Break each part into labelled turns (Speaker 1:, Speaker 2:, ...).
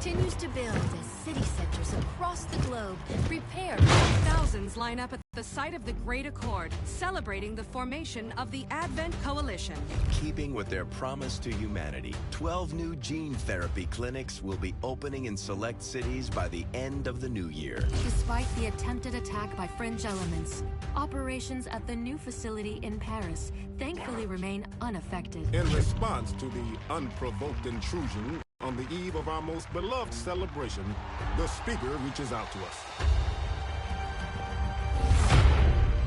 Speaker 1: continues to build as city centers across the globe prepare.
Speaker 2: Thousands line up at the site of the Great Accord, celebrating the formation of the Advent Coalition.
Speaker 3: In keeping with their promise to humanity, 12 new gene therapy clinics will be opening in select cities by the end of the new year.
Speaker 1: Despite the attempted attack by fringe elements, operations at the new facility in Paris thankfully remain unaffected.
Speaker 4: In response to the unprovoked intrusion on the eve of our most beloved celebration, the speaker reaches out to us.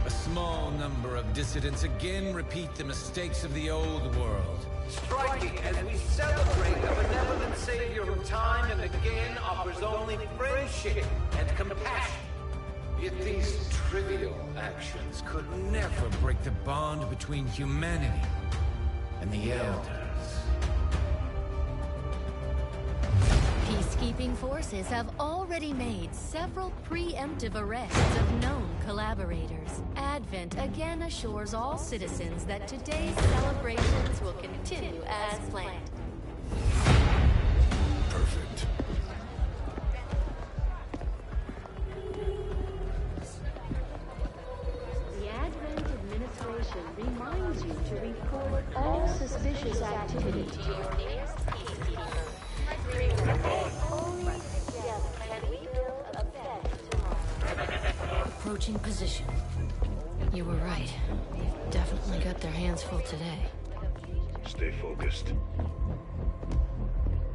Speaker 5: A small number of dissidents again repeat the mistakes of the old world.
Speaker 6: Striking as we celebrate a benevolent savior who time and again offers only friendship and compassion.
Speaker 5: Yet these trivial actions could never break the bond between humanity and the Elders.
Speaker 1: Peacekeeping forces have already made several preemptive arrests of known collaborators. Advent again assures all citizens that today's celebrations will continue as planned.
Speaker 3: Perfect.
Speaker 1: The Advent administration reminds you to report all suspicious activity to your nearest peacekeeper. Only together can we build a better tomorrow. Approaching position. You were right. They've definitely got their hands full today.
Speaker 7: Stay focused.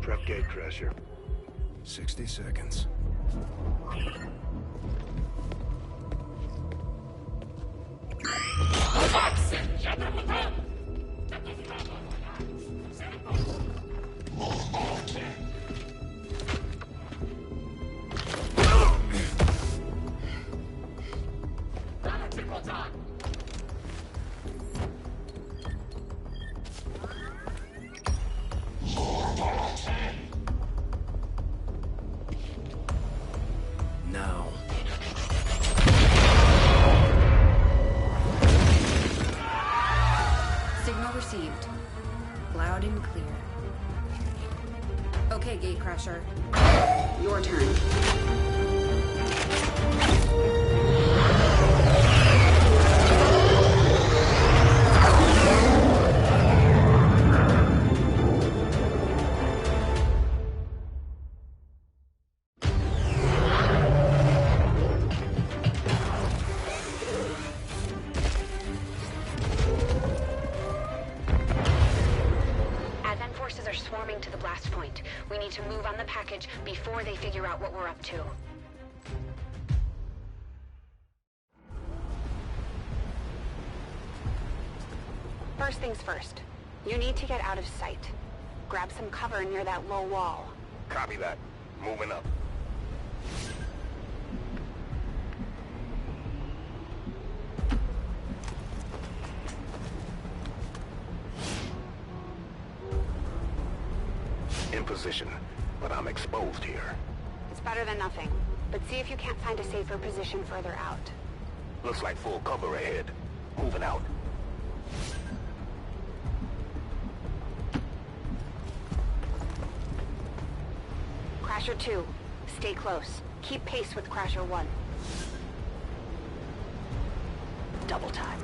Speaker 7: Prep Gatecrasher.
Speaker 3: 60 seconds. Now.
Speaker 8: Signal received. Loud and clear. Okay, Gatecrasher. Your turn.
Speaker 9: Advent forces are swarming to the blast point. We need to move on the package before they figure out what we're up to. First things first. You need to get out of sight. Grab some cover near that low wall.
Speaker 7: Copy that. Moving up. In position, but I'm exposed here.
Speaker 9: It's better than nothing, but see if you can't find a safer position further out.
Speaker 7: Looks like full cover ahead. Moving out.
Speaker 9: Crasher 2, stay close. Keep pace with Crasher 1. Double time.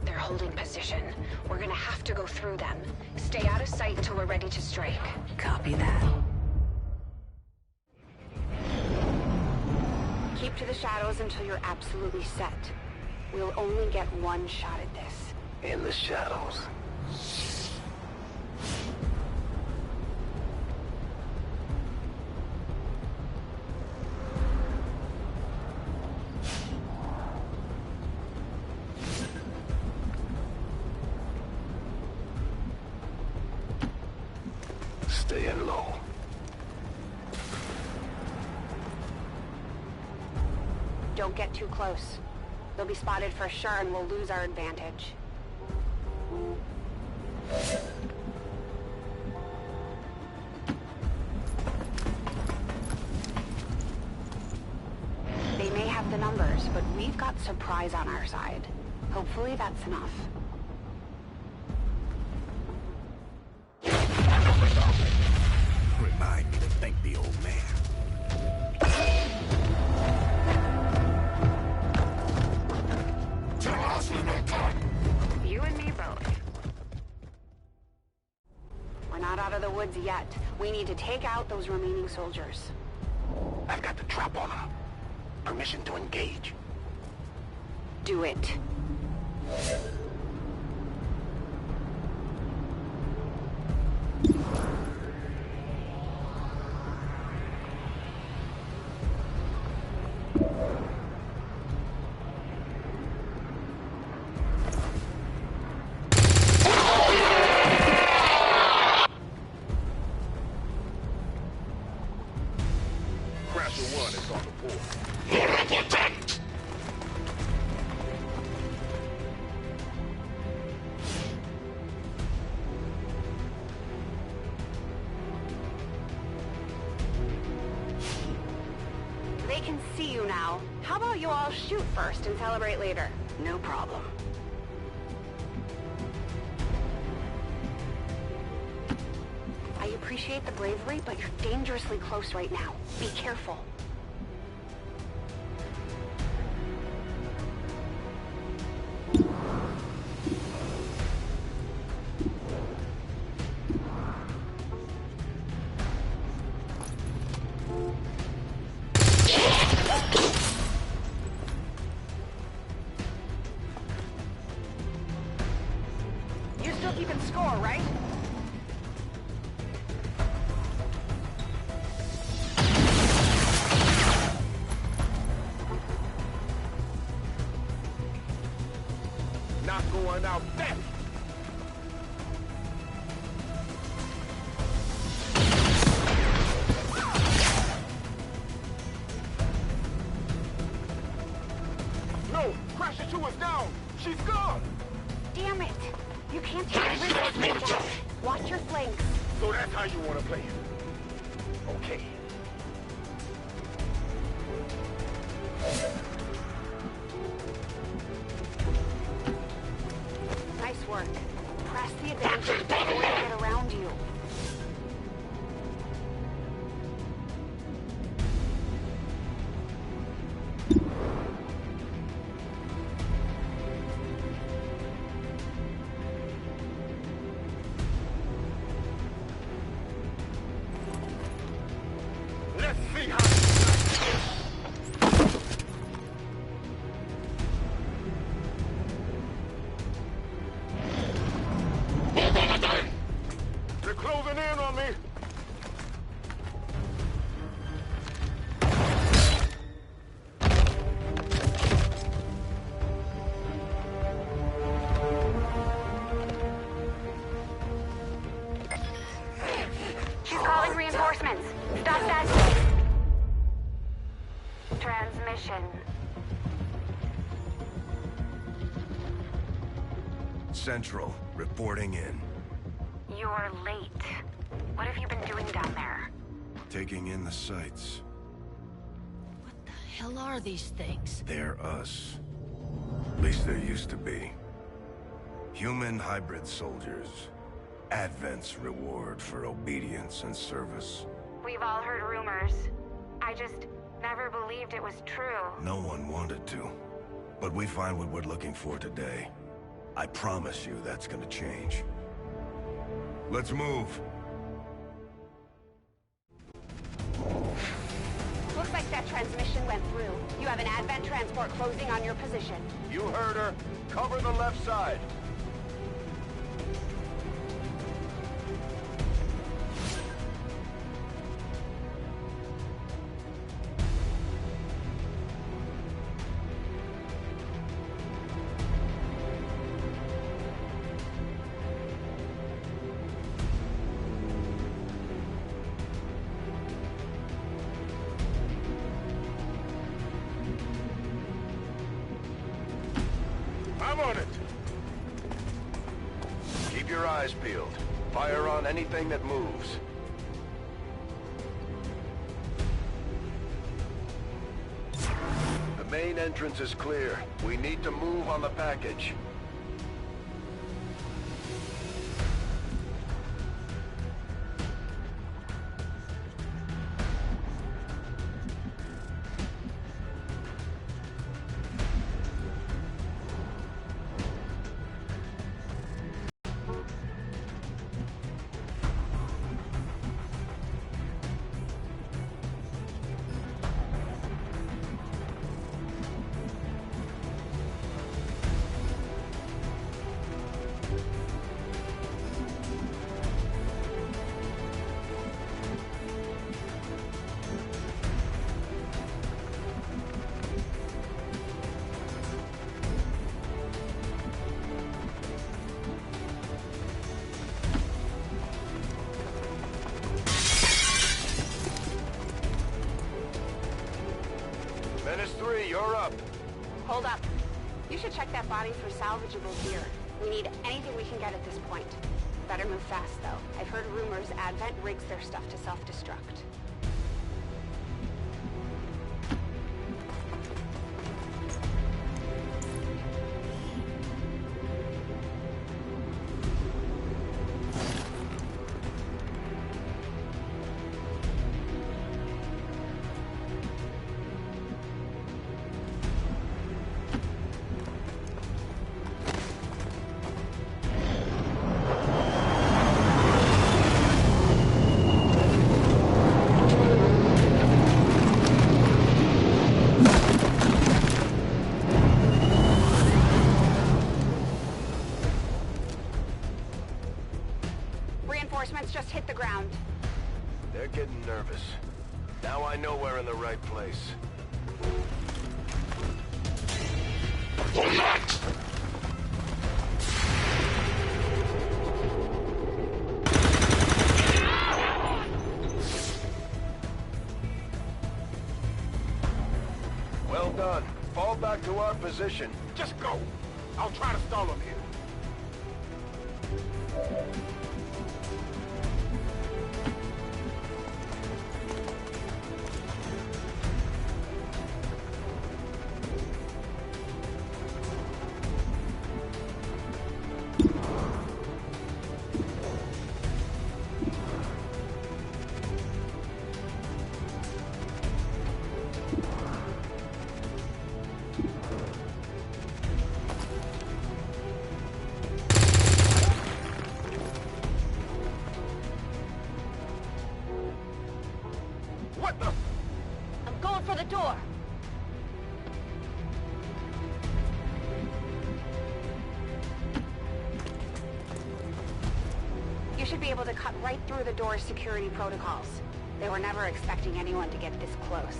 Speaker 9: They're holding position. We're gonna have to go through them. Stay out of sight until we're ready to strike.
Speaker 8: Copy that.
Speaker 9: Keep to the shadows until you're absolutely set. We'll only get one shot at this.
Speaker 7: In the shadows. Staying low.
Speaker 9: Don't get too close. They'll be spotted for sure and we'll lose our advantage. They may have the numbers, but we've got surprise on our side. Hopefully that's enough. woods yet. We need to take out those remaining soldiers.
Speaker 7: I've got the drop on them. Permission to engage.
Speaker 9: Do it.
Speaker 7: Crasher 1 is on the board.
Speaker 9: They can see you now. How about you all shoot first and celebrate later?
Speaker 8: No problem.
Speaker 9: I appreciate the bravery, but you're dangerously close right now. Be careful. You're still keeping score, right?
Speaker 7: Not going out back. No! Crasher 2 is down! She's gone!
Speaker 9: Damn it! You can't take risks like that. Watch your flanks.
Speaker 7: So that's how you want to play it. Okay.
Speaker 9: Nice work. Press the advantage before they get around you.
Speaker 7: Let's see how... They're closing in on me.
Speaker 9: She's calling reinforcements. Stop that. Transmission.
Speaker 3: Central, reporting in.
Speaker 9: You're late. What have you been doing down there?
Speaker 3: Taking in the sights.
Speaker 1: What the hell are these things?
Speaker 3: They're us. At least there used to be. Human hybrid soldiers. Advent's reward for obedience and service.
Speaker 9: We've all heard rumors. I just never believed it was true.
Speaker 3: No one wanted to. But we find what we're looking for today. I promise you that's gonna change. Let's move.
Speaker 9: Looks like that transmission went through. You have an Advent transport closing on your position.
Speaker 7: You heard her. Cover the left side. I'm on it. Keep your eyes peeled. Fire on anything that moves. The main entrance is clear. We need to move on the package.
Speaker 3: You're up.
Speaker 9: Hold up. You should check that body for salvageable gear. We need anything we can get at this point. Better move fast, though. I've heard rumors Advent rigs their stuff to self-destruct. Reinforcements just hit the ground.
Speaker 3: They're getting nervous. Now I know we're in the right place. Well done. Fall back to our position.
Speaker 7: Just go. I'll try to stall them here. What the?
Speaker 9: I'm going for the door. You should be able to cut right through the door's security protocols. They were never expecting anyone to get this close.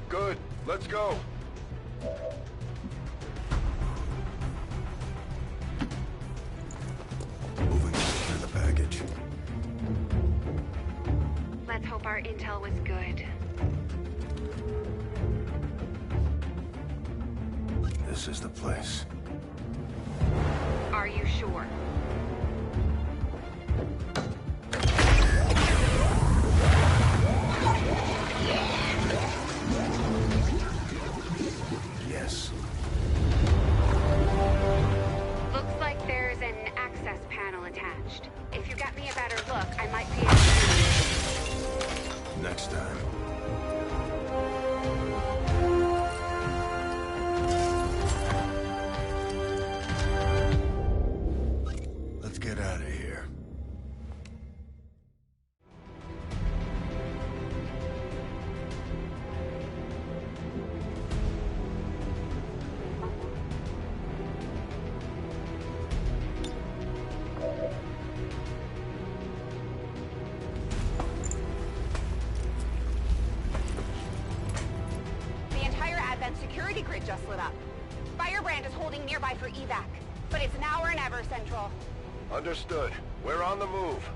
Speaker 3: Good. Let's go. Moving to secure the package.
Speaker 9: Let's hope our intel was good.
Speaker 3: This is the place.
Speaker 9: Are you sure?
Speaker 3: Yes.
Speaker 9: Looks like there's an access panel attached. If you get me a better look, I might be able to...
Speaker 3: Next time. Let's get out of here.
Speaker 9: The entire Advent security grid just lit up. Firebrand is holding nearby for evac, but it's now or never, Central.
Speaker 3: Understood. We're on the move.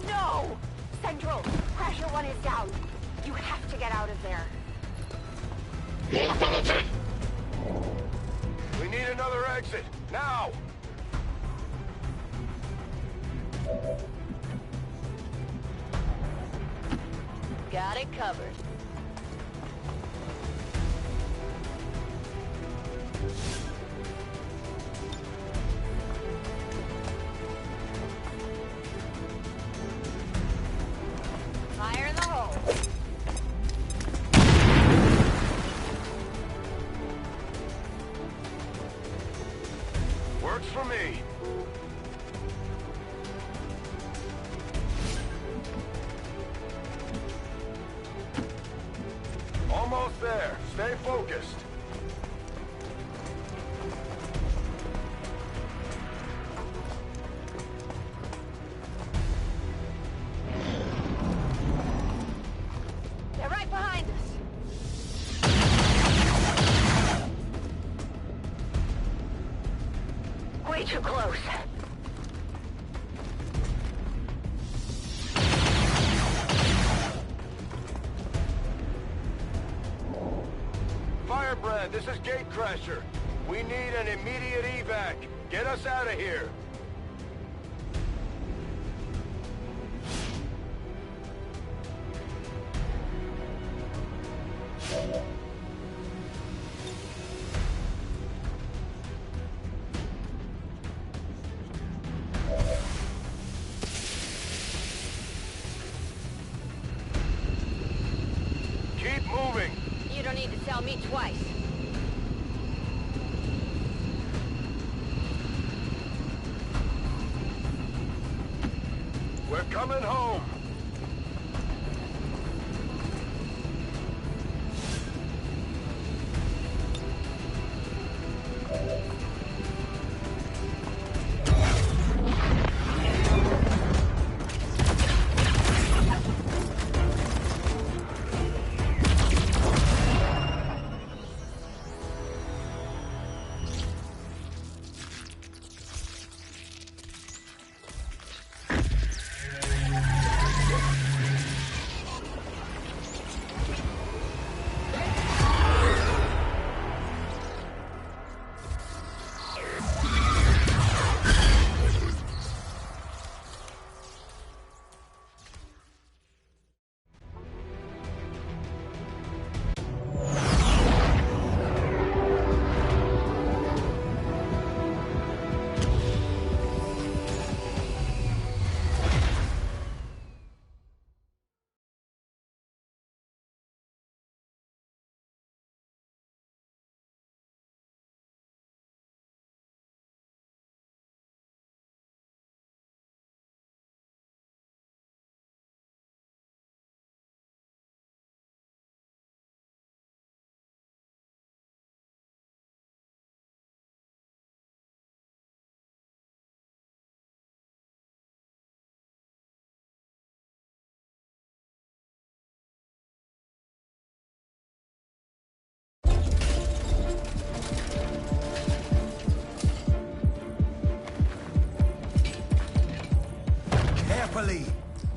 Speaker 9: No! Central, Crasher 1 is down. You have to get out of there.
Speaker 3: We need another exit. Now!
Speaker 1: Got it covered.
Speaker 3: Works for me. Almost there. Stay focused.
Speaker 9: They're right behind us. Way too close.
Speaker 3: Firebrand, this is Gatecrasher. We need an immediate evac. Get us out of here. Keep moving.
Speaker 9: You don't need to tell me twice.
Speaker 3: We're coming home.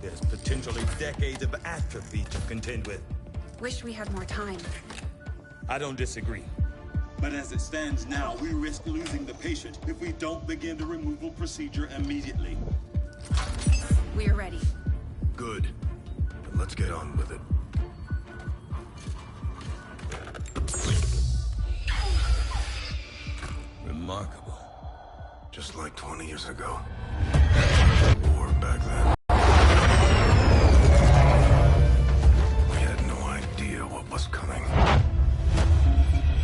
Speaker 10: There's potentially decades of atrophy to contend with.
Speaker 8: Wish we had more time.
Speaker 10: I don't disagree.
Speaker 11: But as it stands now, we risk losing the patient if we don't begin the removal procedure immediately.
Speaker 8: We're ready.
Speaker 3: Good. Then let's get on with it.
Speaker 10: Remarkable.
Speaker 3: Just like 20 years ago. War back then. We had no idea what was coming.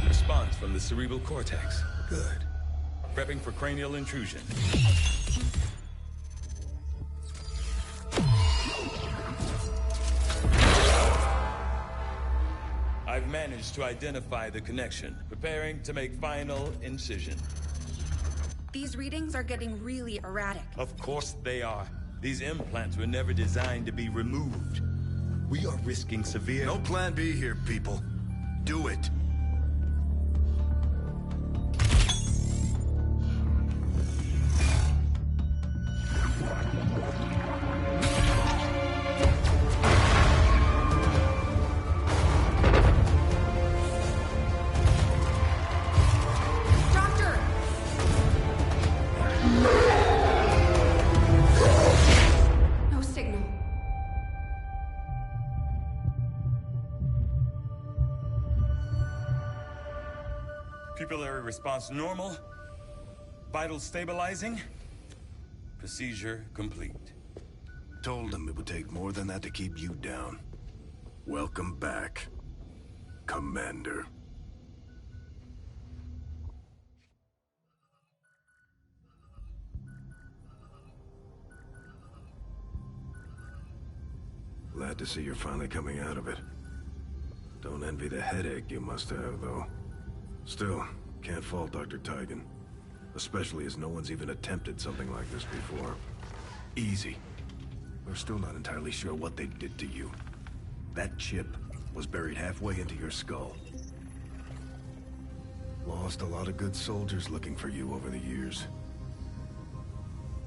Speaker 10: Response from the cerebral cortex. Good. Prepping for cranial intrusion. I've managed to identify the connection. Preparing to make final incision.
Speaker 8: These readings are getting really erratic.
Speaker 10: Of course they are. These implants were never designed to be removed. We are risking severe...
Speaker 3: No plan B here, people. Do it.
Speaker 10: Pupillary response normal. Vital stabilizing. Procedure complete.
Speaker 3: Told him it would take more than that to keep you down. Welcome back, Commander. glad to see you're finally coming out of it. Don't envy the headache you must have, though. Still, can't fault Dr. Tigan. Especially as no one's even attempted something like this before. Easy. We're still not entirely sure what they did to you. That chip was buried halfway into your skull. Lost a lot of good soldiers looking for you over the years.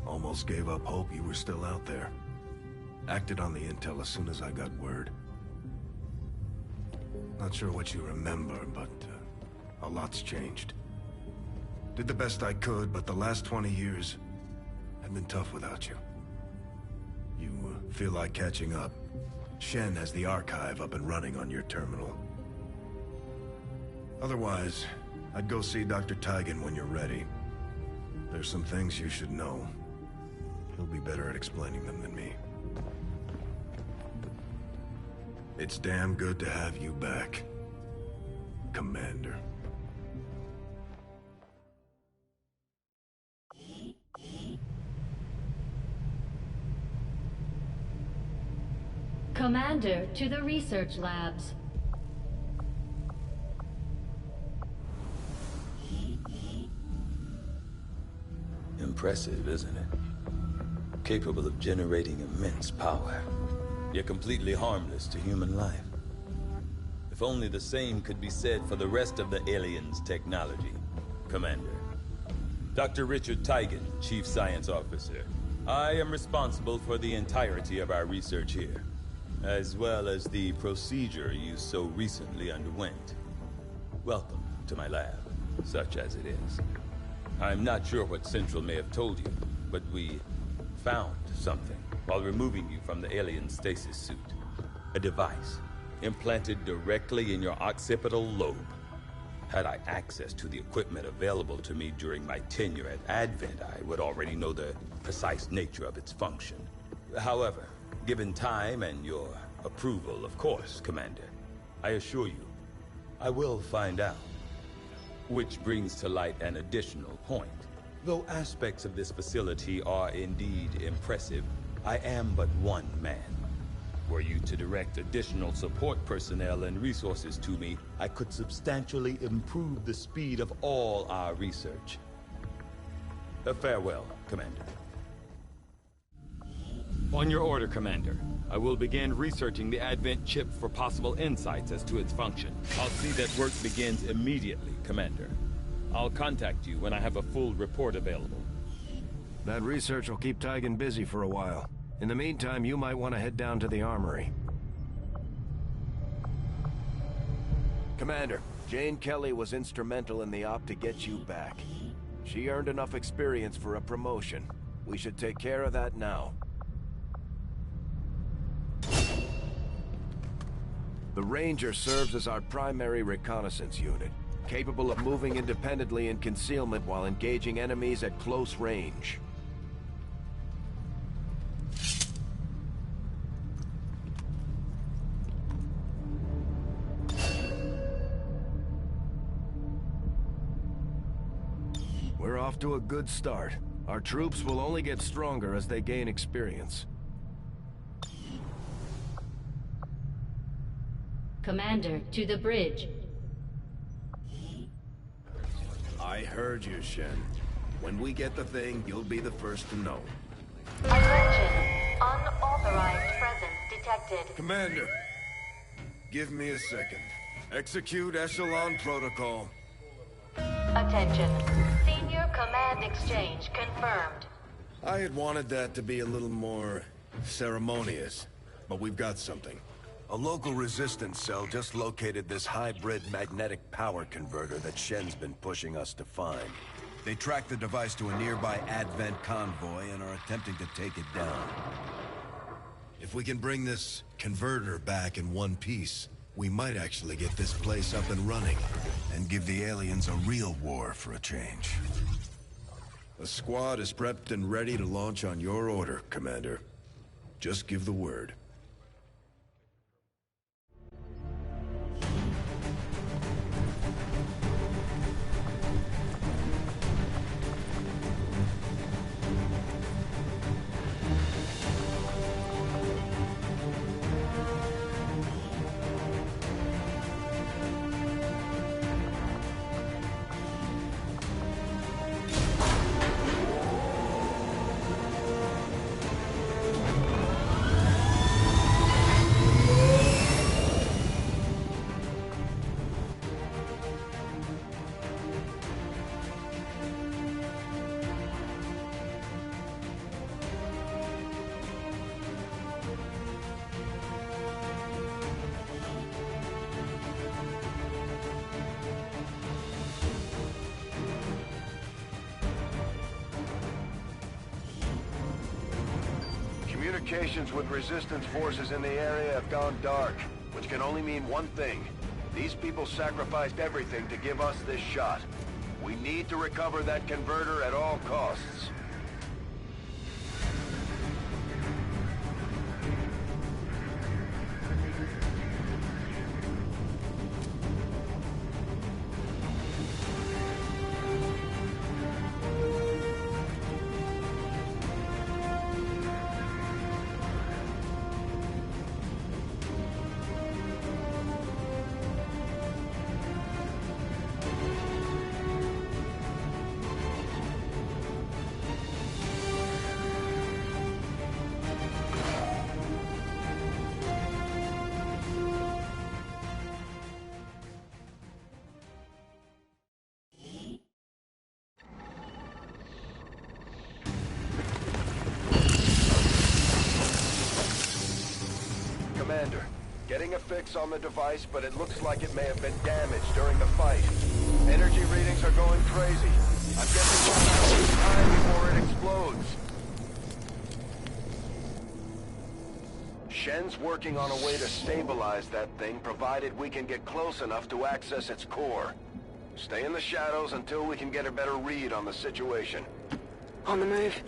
Speaker 3: Almost gave up hope you were still out there. Acted on the intel as soon as I got word. Not sure what you remember, but a lot's changed. Did the best I could, but the last 20 years have been tough without you. You feel like catching up? Shen has the archive up and running on your terminal. Otherwise, I'd go see Dr. Tigan when you're ready. There's some things you should know. He'll be better at explaining them than me. It's damn good to have you back, Commander.
Speaker 1: Commander, to the research labs.
Speaker 10: Impressive, isn't it? Capable of generating immense power, yet completely harmless to human life. If only the same could be said for the rest of the aliens' technology, Commander. Dr. Richard Tigan, Chief Science Officer. I am responsible for the entirety of our research here, as well as the procedure you so recently underwent. Welcome to my lab, such as it is. I'm not sure what Central may have told you, but we found something while removing you from the alien stasis suit. A device implanted directly in your occipital lobe. Had I access to the equipment available to me during my tenure at Advent, I would already know the precise nature of its function. However, given time and your approval, of course, Commander, I assure you, I will find out. Which brings to light an additional point. Though aspects of this facility are indeed impressive, I am but one man. Were you to direct additional support personnel and resources to me, I could substantially improve the speed of all our research. Farewell, Commander. On your order, Commander. I will begin researching the Advent chip for possible insights as to its function. I'll see that work begins immediately, Commander. I'll contact you when I have a full report available.
Speaker 3: That research will keep Tigan busy for a while. In the meantime, you might want to head down to the armory. Commander, Jane Kelly was instrumental in the op to get you back. She earned enough experience for a promotion. We should take care of that now. The Ranger serves as our primary reconnaissance unit, capable of moving independently in concealment while engaging enemies at close range. We're off to a good start. Our troops will only get stronger as they gain experience.
Speaker 1: Commander, to the bridge.
Speaker 3: I heard you, Shen. When we get the thing, you'll be the first to know.
Speaker 1: Attention. Unauthorized presence detected.
Speaker 3: Commander, give me a second. Execute Echelon Protocol.
Speaker 1: Attention. Senior Command Exchange confirmed.
Speaker 3: I had wanted that to be a little more ceremonious, but we've got something. A local resistance cell just located this hybrid magnetic power converter that Shen's been pushing us to find. They tracked the device to a nearby Advent convoy and are attempting to take it down. If we can bring this converter back in one piece, we might actually get this place up and running and give the aliens a real war for a change. The squad is prepped and ready to launch on your order, Commander. Just give the word. Communications with resistance forces in the area have gone dark, which can only mean one thing. These people sacrificed everything to give us this shot. We need to recover that converter at all costs. Commander, getting a fix on the device, but it looks like it may have been damaged during the fight. Energy readings are going crazy. I'm guessing we'll have some time before it explodes. Shen's working on a way to stabilize that thing, provided we can get close enough to access its core. Stay in the shadows until we can get a better read on the situation.
Speaker 12: On the move.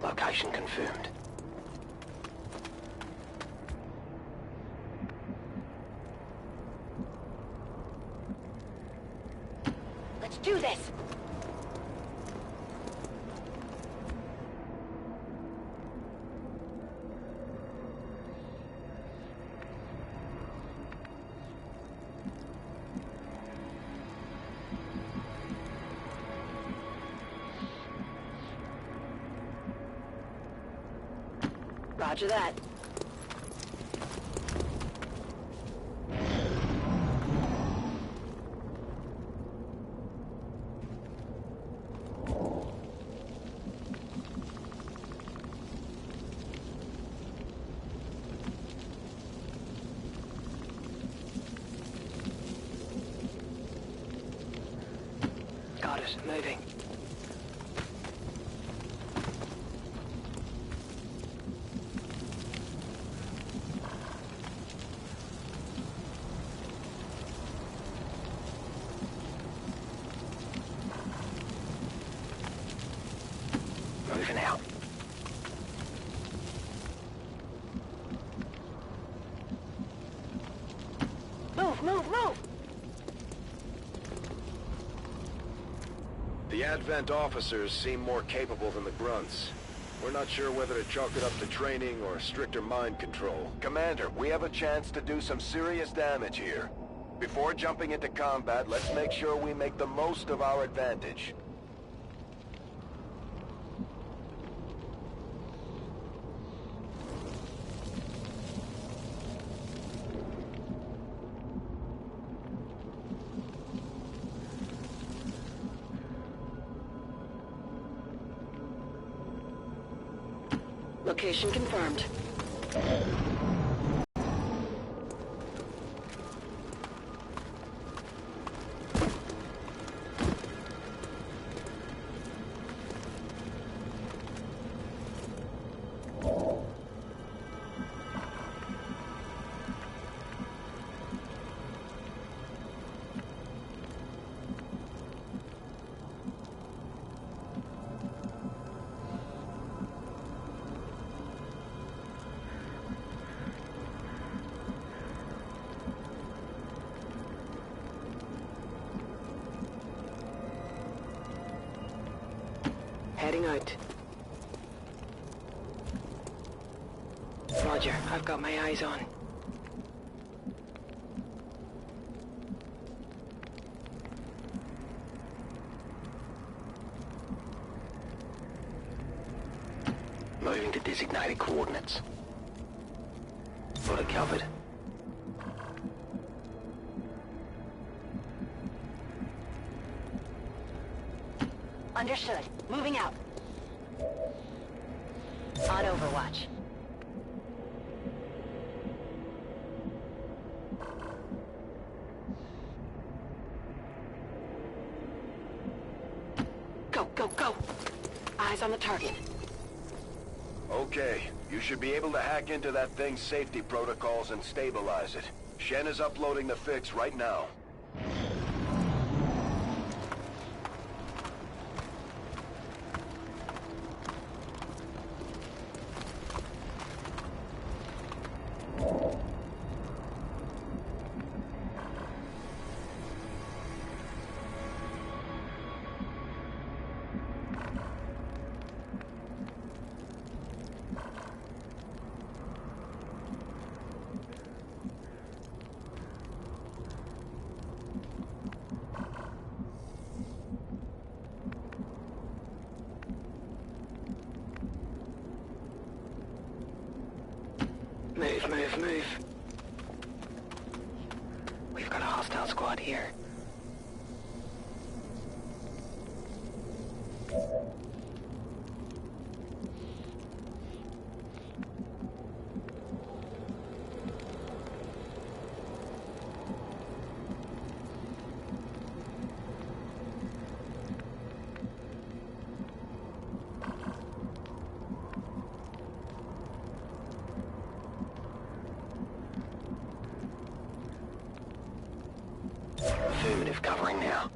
Speaker 12: Location confirmed.
Speaker 9: Let's do this! Roger that.
Speaker 12: Got it. Moving. Moving out.
Speaker 9: Move, move, move!
Speaker 3: The Advent officers seem more capable than the grunts. We're not sure whether to chalk it up to training or stricter mind control. Commander, we have a chance to do some serious damage here. Before jumping into combat, let's make sure we make the most of our advantage.
Speaker 12: Location confirmed. Heading out. Roger, I've got my eyes on. Moving to designated coordinates. Got it covered.
Speaker 9: Understood. Moving out. On Overwatch.
Speaker 12: Go, go! Eyes on the target.
Speaker 3: Okay, you should be able to hack into that thing's safety protocols and stabilize it. Shen is uploading the fix right now.
Speaker 12: Move, move, move. We've got a hostile squad here. Affirmative, covering now.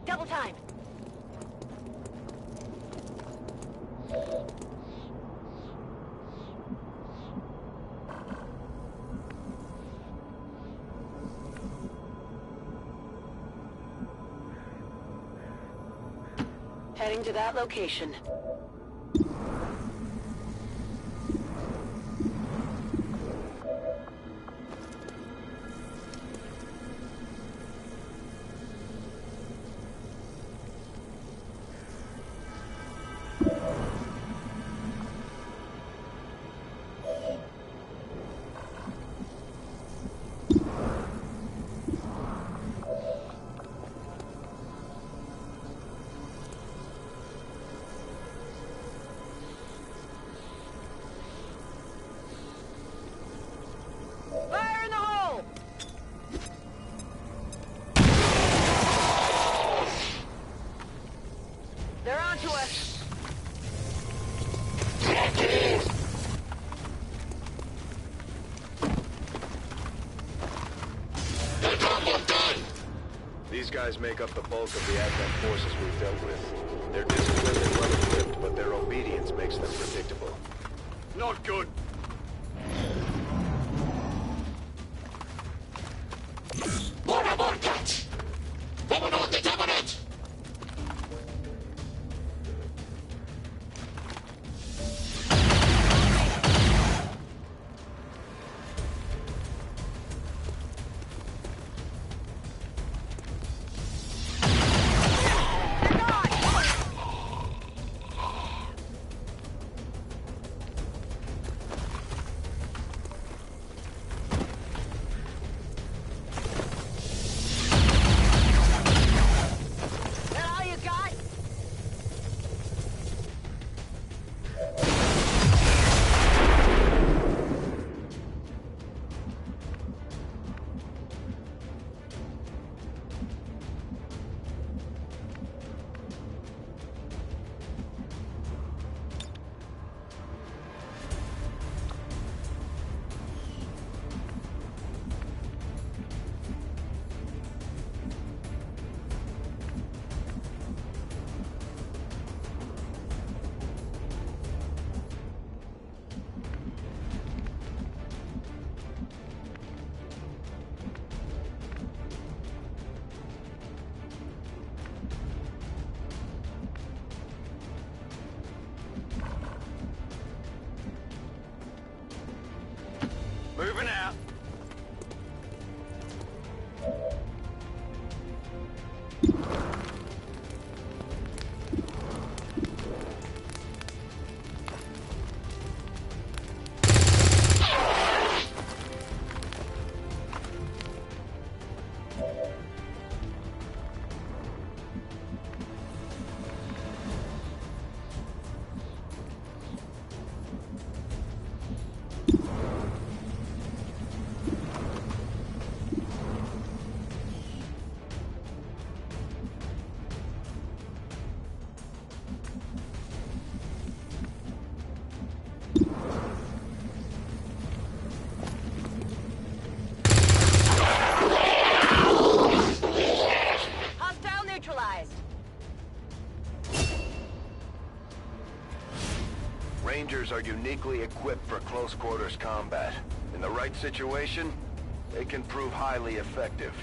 Speaker 9: Double time.
Speaker 12: Heading to that location.
Speaker 9: Fire in the hole! They're onto us.
Speaker 3: These guys make up the bulk of the Advent forces we've dealt with. They're disciplined and well-equipped, but their obedience makes them predictable.
Speaker 7: Not good.
Speaker 3: Rangers are uniquely equipped for close quarters combat. In the right situation, they can prove highly effective.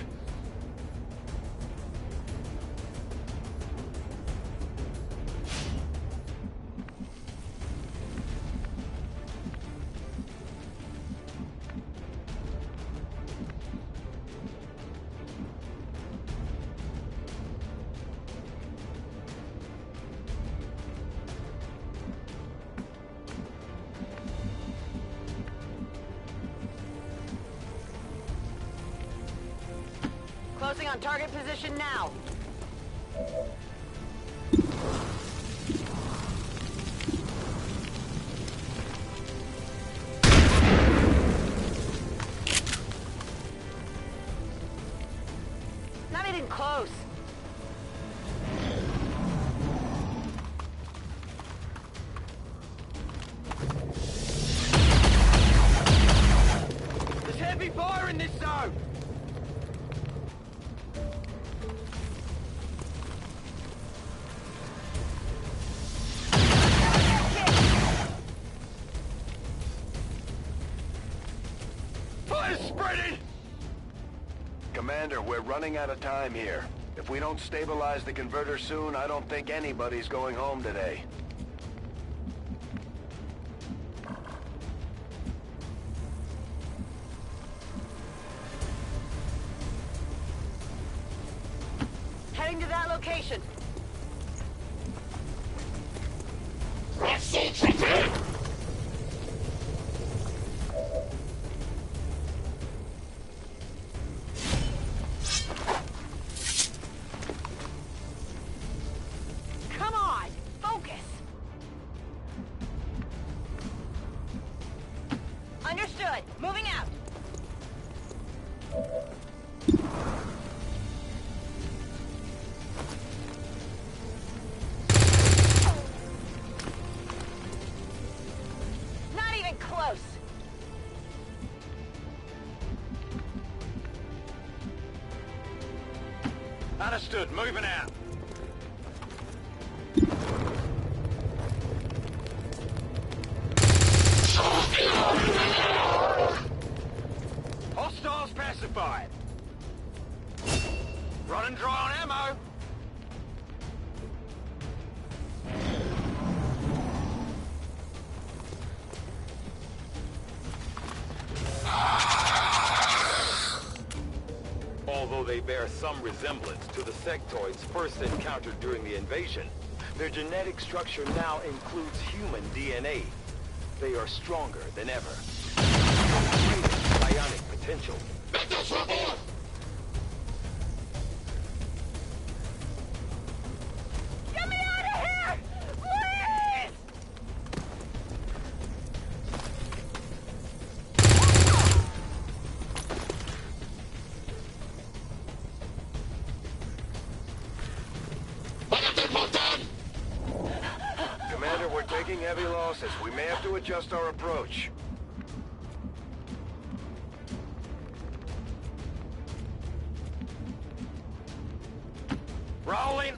Speaker 12: Closing on target position now. Not even close.
Speaker 6: There's heavy fire in this zone!
Speaker 3: Commander, we're running out of time here. If we don't stabilize the converter soon, I don't think anybody's going home today.
Speaker 12: Heading to that location. Come on, focus. Understood. Moving out. Not even close.
Speaker 6: Understood. Moving out. Hostiles pacified. Running dry on ammo.
Speaker 13: Although they bear some resemblance to the sectoids first encountered during the invasion, their genetic structure now includes human DNA. They are stronger than ever. Greater bionic potential.
Speaker 12: Get me out of here! Please!
Speaker 3: Commander, we're taking heavy losses. We may have to adjust our approach.
Speaker 6: Rolling.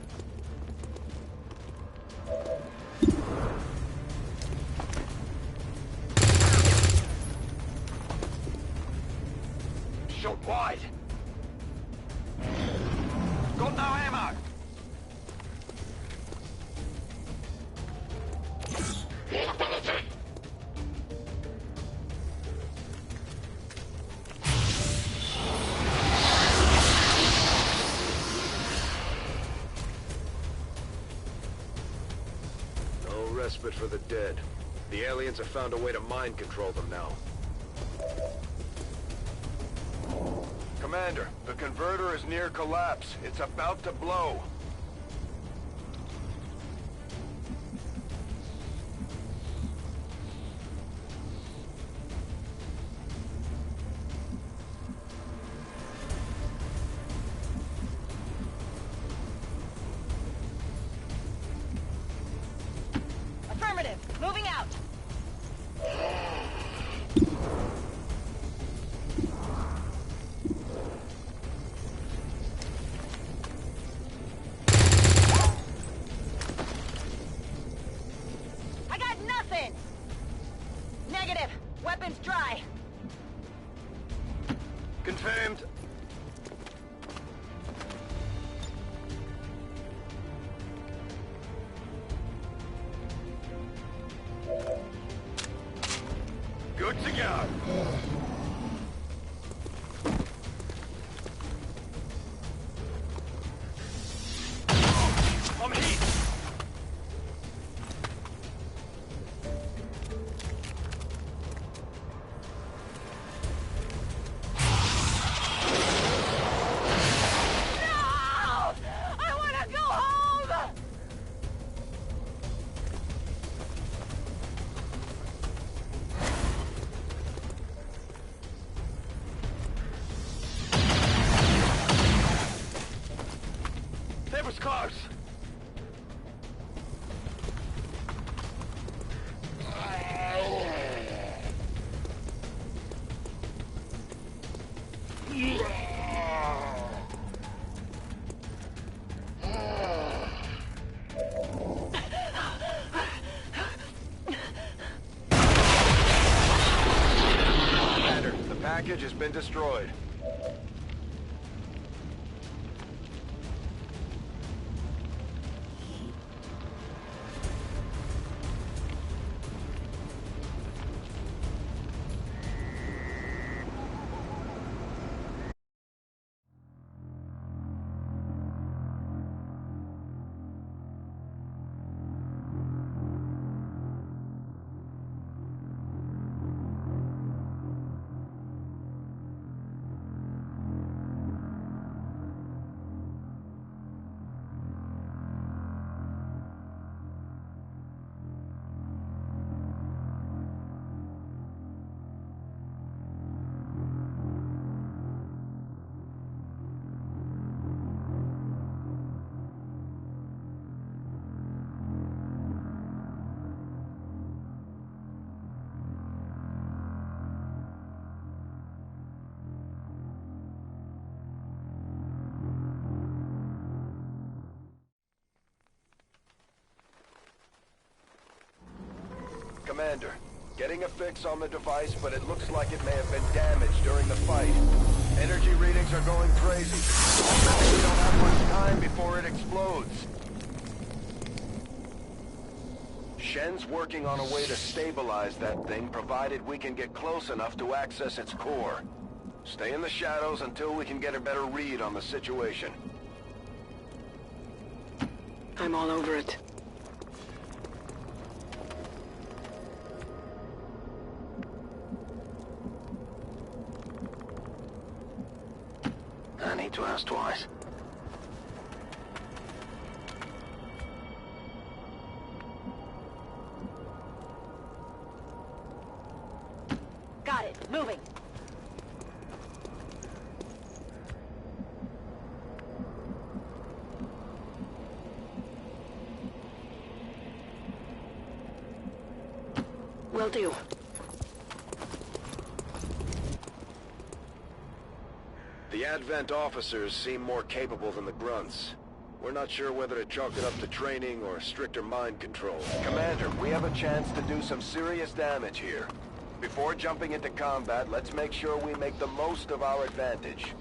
Speaker 6: Shot wide. Got no ammo.
Speaker 3: No respite for the dead. The aliens have found a way to mind control them now. Commander, the converter is near collapse. It's about to blow.
Speaker 12: Affirmative. Moving out. I got nothing.
Speaker 13: Neighbor's cars! Commander, the package has been destroyed. Commander, getting a fix on the device, but it looks like it may have been damaged during the fight. Energy readings are going crazy. We don't have much time before it explodes. Shen's working on a way to stabilize that thing, provided we can get close enough to access its core. Stay in the shadows until we can get a better read on the situation.
Speaker 14: I'm all over it.
Speaker 13: I need to ask twice.
Speaker 12: Got it. Moving.
Speaker 14: Will do.
Speaker 3: The Advent officers seem more capable than the grunts. We're not sure whether to chalk it up to training or stricter mind control.
Speaker 13: Commander, we have a chance to do some serious damage here. Before jumping into combat, let's make sure we make the most of our advantage.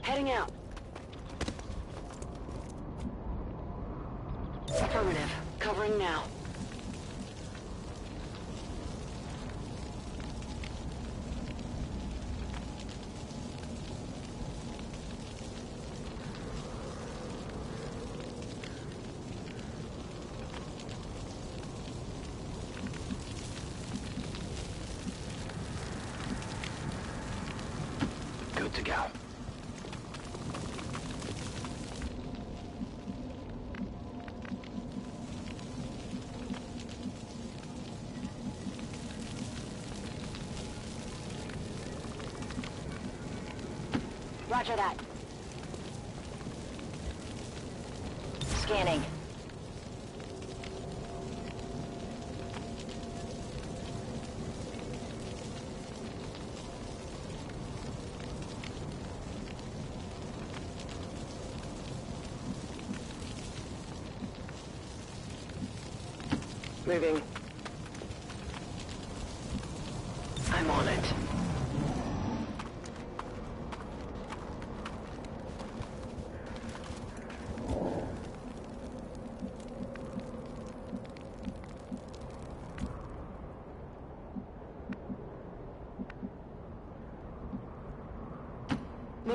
Speaker 14: Heading out. Affirmative. Covering now.
Speaker 13: Good to go.
Speaker 12: Roger that. Scanning.
Speaker 14: Moving. I'm on it.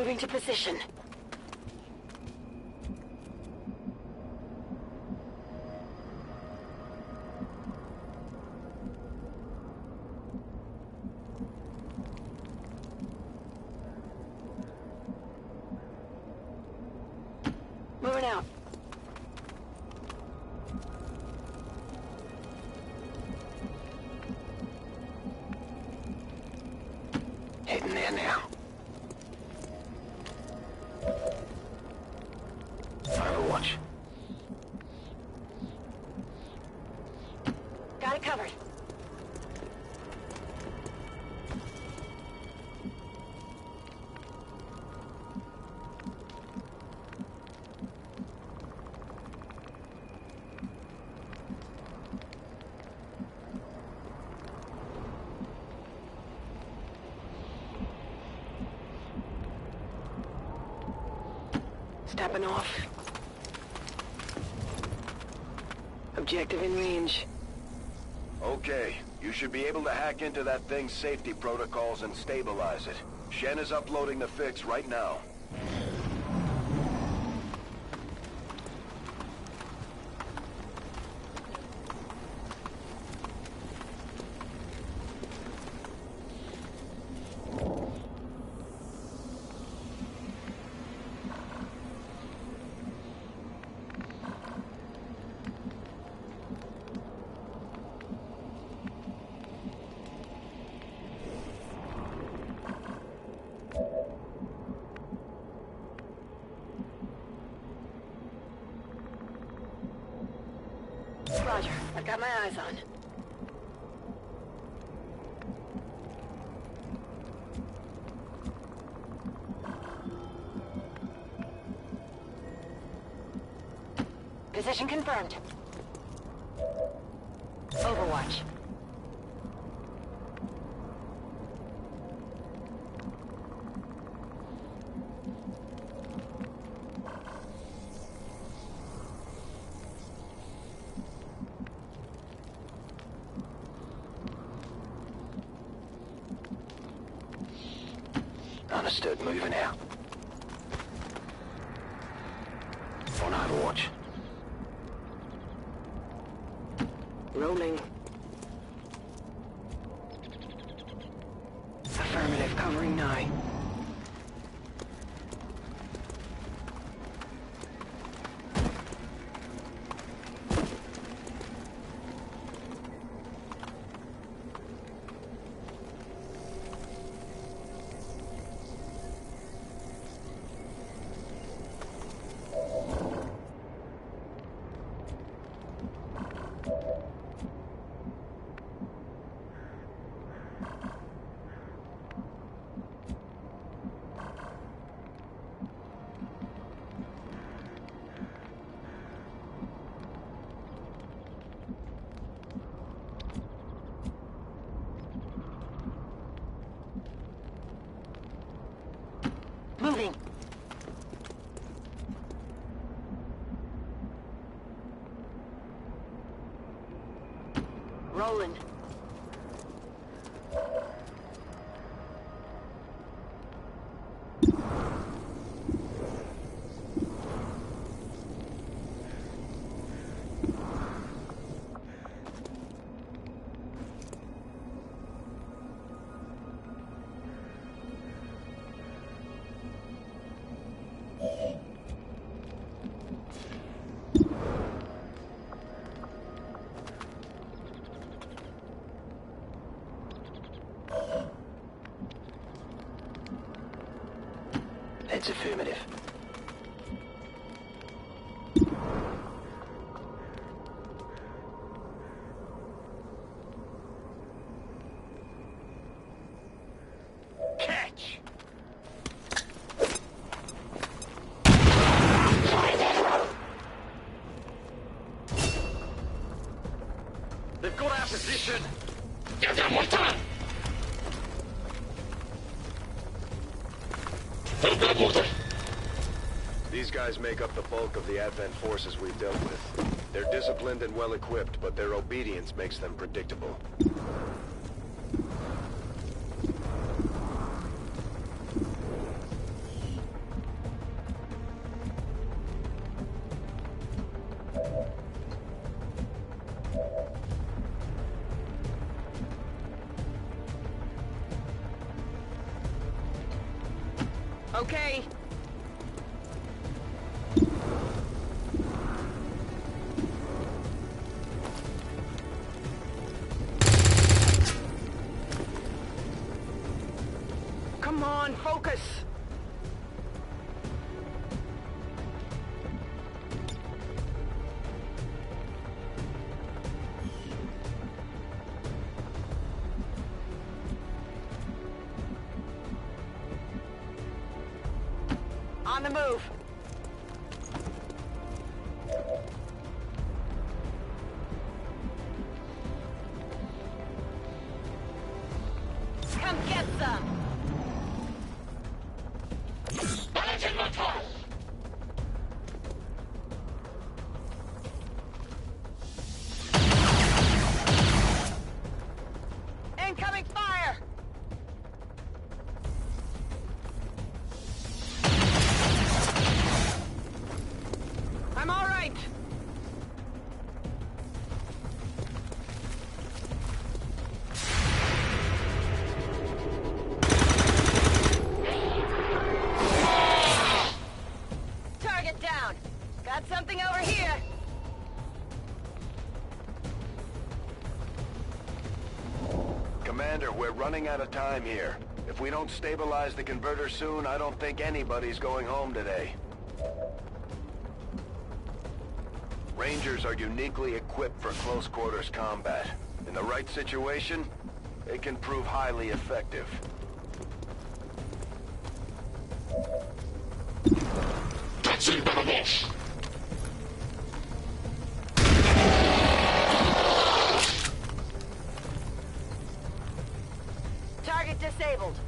Speaker 14: Moving to position. Moving out.
Speaker 6: Heading there now. Overwatch.
Speaker 12: Got it covered.
Speaker 14: Stepping off. Objective in range.
Speaker 3: Okay, you should be able to hack into that thing's safety protocols and stabilize it. Shen is uploading the fix right now.
Speaker 14: Roger. I've got my eyes on.
Speaker 12: Position confirmed. Overwatch.
Speaker 6: Understood. Moving out. On Overwatch.
Speaker 14: Rolling. Affirmative, covering 9.
Speaker 12: Moving.
Speaker 14: Rolling.
Speaker 6: It's affirmative.
Speaker 7: Catch!
Speaker 6: They've got our position!
Speaker 3: These guys make up the bulk of the Advent forces we've dealt with. They're disciplined and well-equipped, but their obedience makes them predictable.
Speaker 14: Okay. Come on, focus! On the move. Come get some! Incoming fire! I'm all right. Target down. Got something over here.
Speaker 3: Commander, we're running out of time here. If we don't stabilize the converter soon, I don't think anybody's going home today. Rangers are uniquely equipped for close quarters combat. In the right situation, they can prove highly effective.
Speaker 14: Target disabled.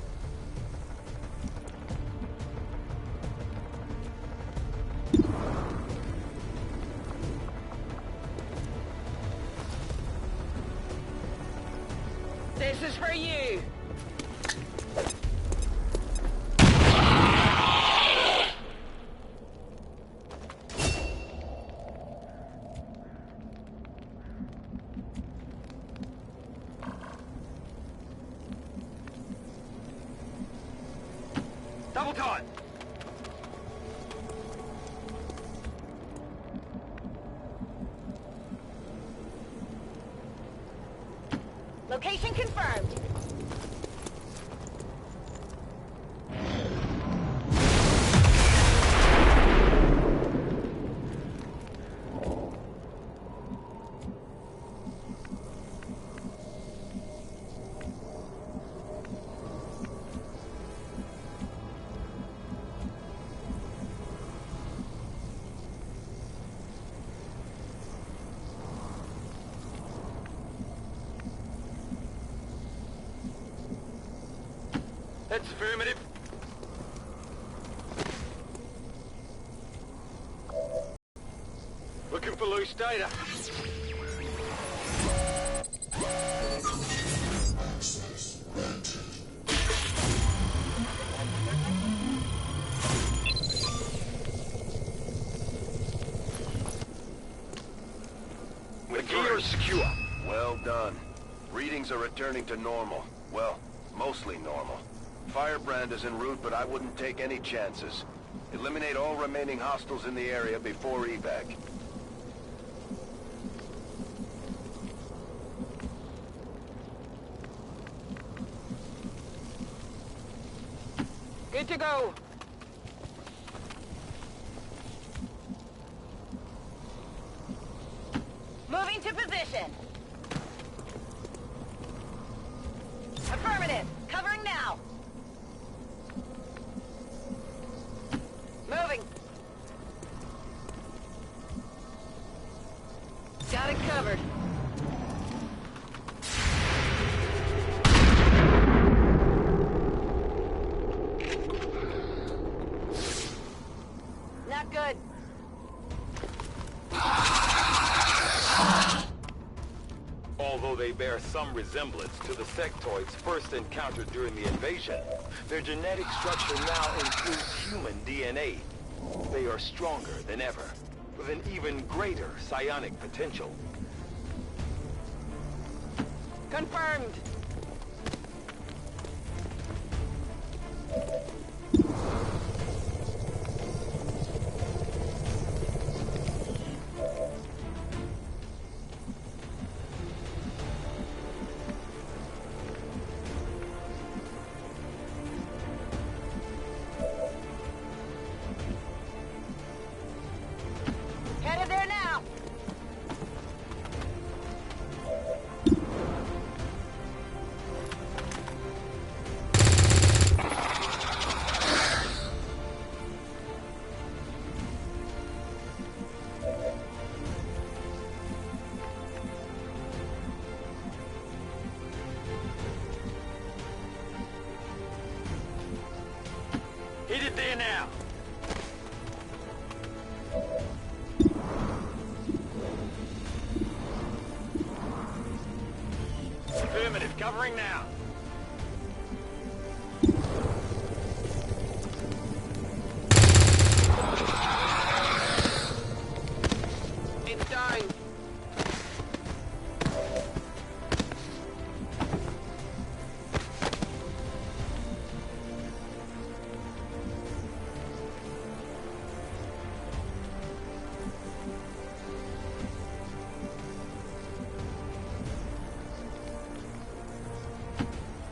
Speaker 14: This is for you.
Speaker 3: Double time!
Speaker 14: Location confirmed.
Speaker 3: That's affirmative. Looking for loose data. The gear is secure. Well done. Readings are returning to normal. Well, mostly normal. Firebrand is en route, but I wouldn't take any chances. Eliminate all remaining hostiles in the area before evac.
Speaker 14: Good to go. Moving to position. Affirmative. Covering now. Moving. Got it covered. Not good.
Speaker 13: Although they bear some resemblance to the sectoids first encountered during the invasion, their genetic structure now includes human DNA. They are stronger than ever, with an even greater psionic potential.
Speaker 14: Confirmed.
Speaker 6: Affirmative, covering now. It's dying.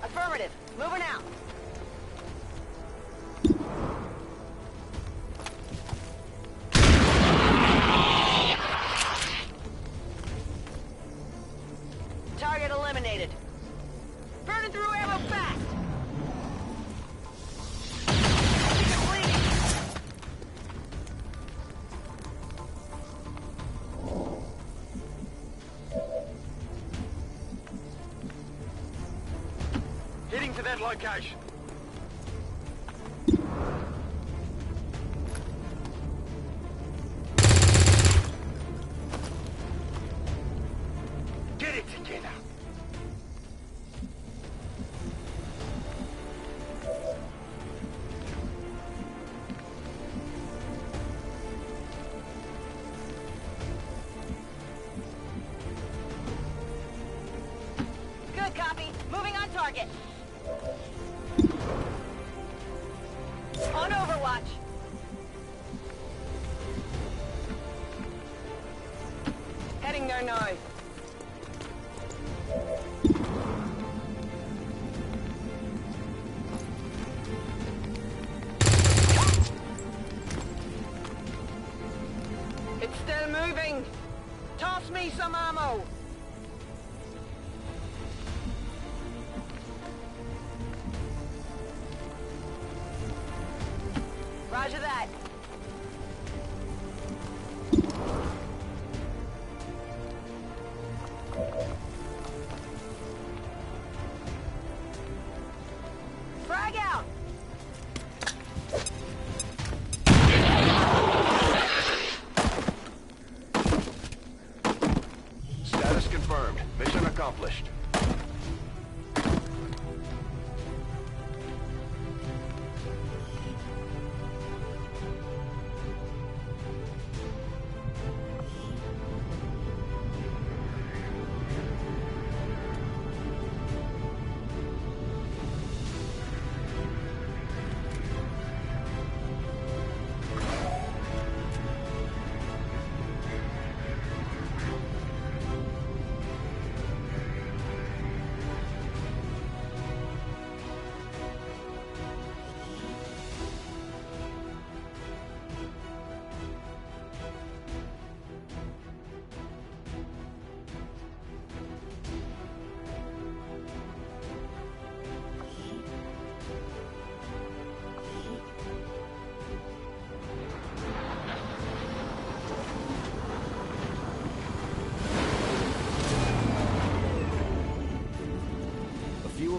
Speaker 14: Affirmative. Moving out. Target eliminated. Burning through ammo fast. Keep it bleeding.
Speaker 6: Heading to that location. Get it together.
Speaker 14: Good copy. Moving on target. On Overwatch. Heading there now. It's still moving. Toss me some ammo. Roger that. Frag out.
Speaker 3: Status confirmed. Mission accomplished.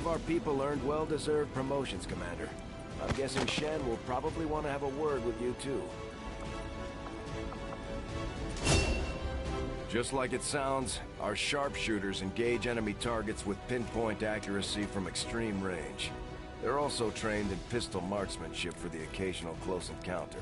Speaker 3: Our people earned well-deserved promotions, Commander. I'm guessing Shen will probably want to have a word with you, too. Just like it sounds, our sharpshooters engage enemy targets with pinpoint accuracy from extreme range. They're also trained in pistol marksmanship for the occasional close encounter.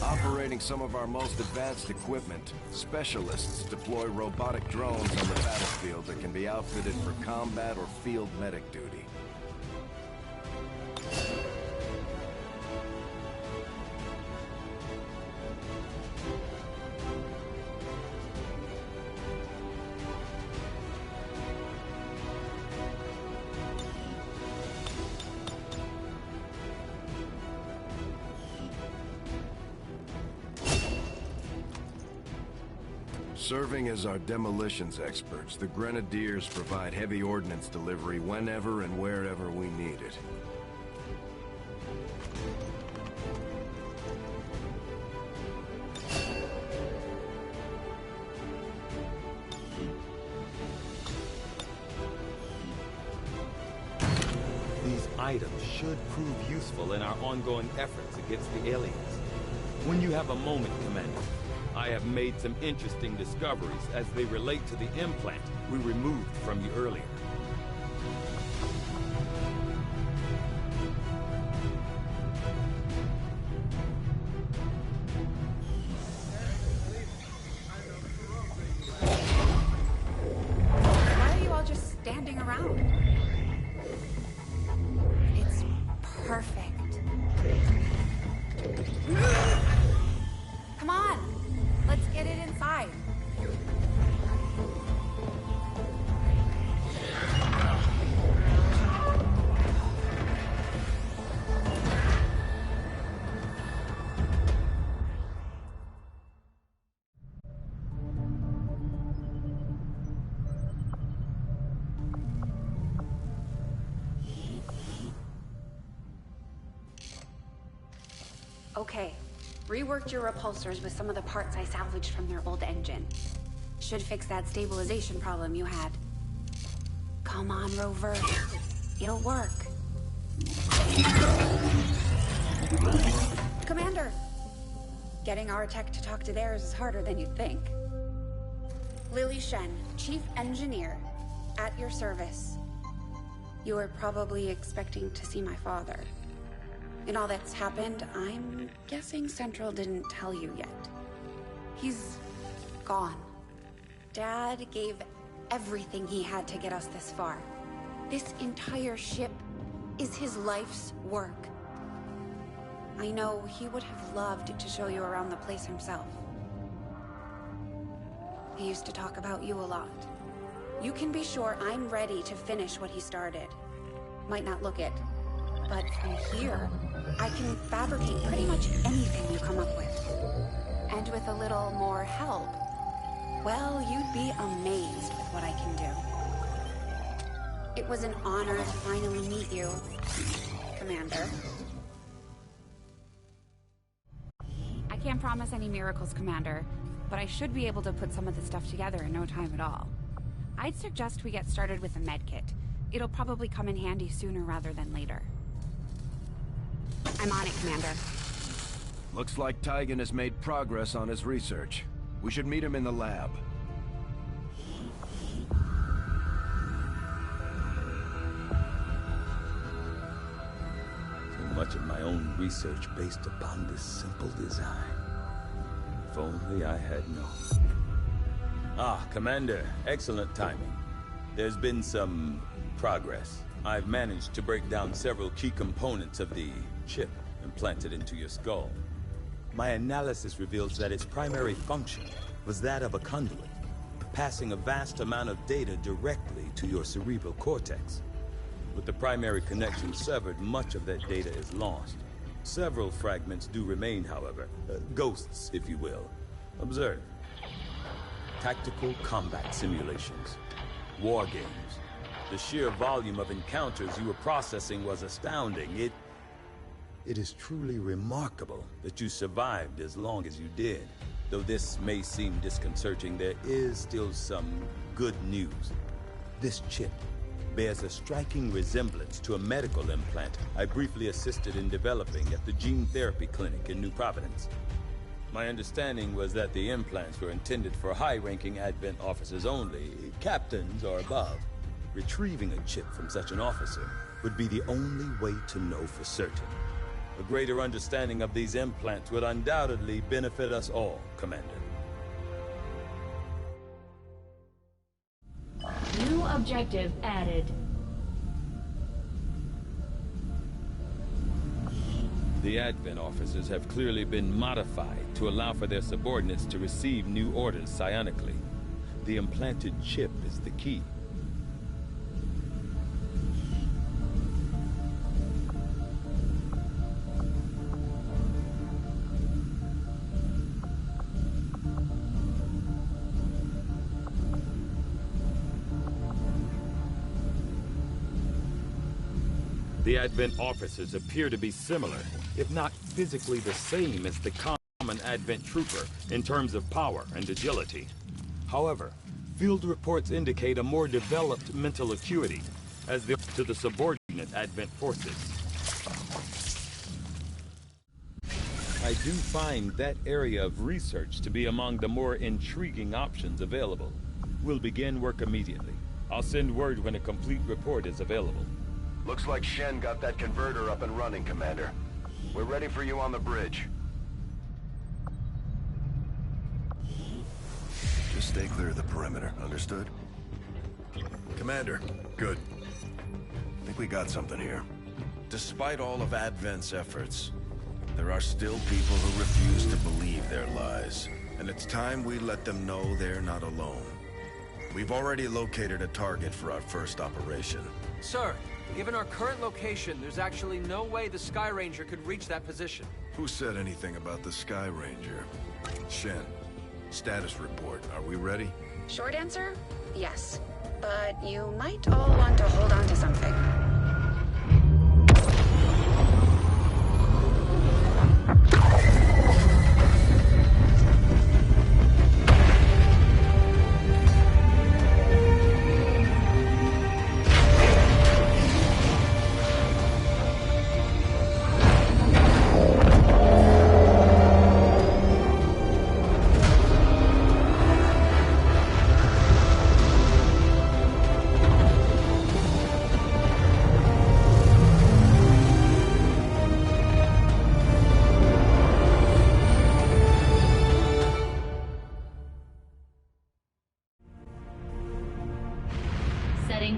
Speaker 3: Operating some of our most advanced equipment, specialists deploy robotic drones on the battlefield that can be outfitted for combat or field medic duty. Serving as our demolitions experts, the Grenadiers provide heavy ordnance delivery whenever and wherever we need it.
Speaker 10: items should prove useful in our ongoing efforts against the aliens. When you have a moment, Commander, I have made some interesting discoveries as they relate to the implant we removed from you earlier.
Speaker 8: Why are you all just standing around? It's perfect. Come on, let's get it inside. Okay, reworked your repulsors with some of the parts I salvaged from their old engine. Should fix that stabilization problem you had. Come on, Rover. It'll work. Commander! Getting our tech to talk to theirs is harder than you'd think. Lily Shen, Chief Engineer, at your service. You were probably expecting to see my father. In all that's happened, I'm guessing Central didn't tell you yet. He's gone. Dad gave everything he had to get us this far. This entire ship is his life's work. I know he would have loved to show you around the place himself. He used to talk about you a lot. You can be sure I'm ready to finish what he started. Might not look it, but from here, I can fabricate pretty much anything you come up with. And with a little more help, well, you'd be amazed with what I can do. It was an honor to finally meet you, Commander. I can't promise any miracles, Commander, but I should be able to put some of the stuff together in no time at all. I'd suggest we get started with a medkit. It'll probably come in handy sooner rather than later. I'm on it, Commander.
Speaker 3: Looks like Tygan has made progress on his research. We should meet him in the lab.
Speaker 10: So much of my own research based upon this simple design. If only I had known. Ah, Commander, excellent timing. There's been some progress. I've managed to break down several key components of the chip implanted into your skull. My analysis reveals that its primary function was that of a conduit, passing a vast amount of data directly to your cerebral cortex. With the primary connection severed, much of that data is lost. Several fragments do remain, however. Ghosts, if you will. Observe. Tactical combat simulations. War games. The sheer volume of encounters you were processing was astounding. It is truly remarkable that you survived as long as you did. Though this may seem disconcerting, there is still some good news. This chip bears a striking resemblance to a medical implant I briefly assisted in developing at the gene therapy clinic in New Providence. My understanding was that the implants were intended for high-ranking Advent officers only, captains or above. Retrieving a chip from such an officer would be the only way to know for certain. A greater understanding of these implants would undoubtedly benefit us all, Commander.
Speaker 1: New objective added.
Speaker 10: The Advent officers have clearly been modified to allow for their subordinates to receive new orders psionically. The implanted chip is the key. The Advent officers appear to be similar, if not physically the same as the common Advent trooper in terms of power and agility. However, field reports indicate a more developed mental acuity, as to the subordinate Advent forces. I do find that area of research to be among the more intriguing options available. We'll begin work immediately. I'll send word when a complete report is available.
Speaker 3: Looks like Shen got that converter up and running, Commander. We're ready for you on the bridge. Just stay clear of the perimeter, understood? Commander, good. I think we got something here. Despite all of Advent's efforts, there are still people who refuse to believe their lies. And it's time we let them know they're not alone. We've already located a target for our first operation.
Speaker 6: Sir, given our current location, there's actually no way the Sky Ranger could reach that position.
Speaker 3: Who said anything about the Sky Ranger? Shen, status report. Are we ready?
Speaker 8: Short answer, yes. But you might all want to hold on to something.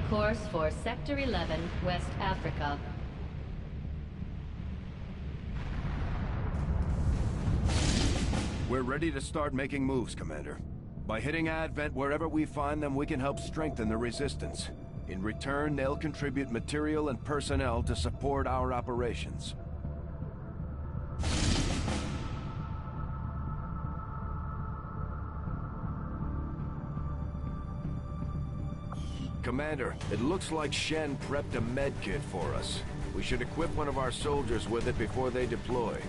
Speaker 1: Course for Sector 11, West Africa.
Speaker 3: We're ready to start making moves, Commander. By hitting Advent wherever we find them, we can help strengthen the Resistance. In return, they'll contribute material and personnel to support our operations. Commander, it looks like Shen prepped a med kit for us. We should equip one of our soldiers with it before they deploy.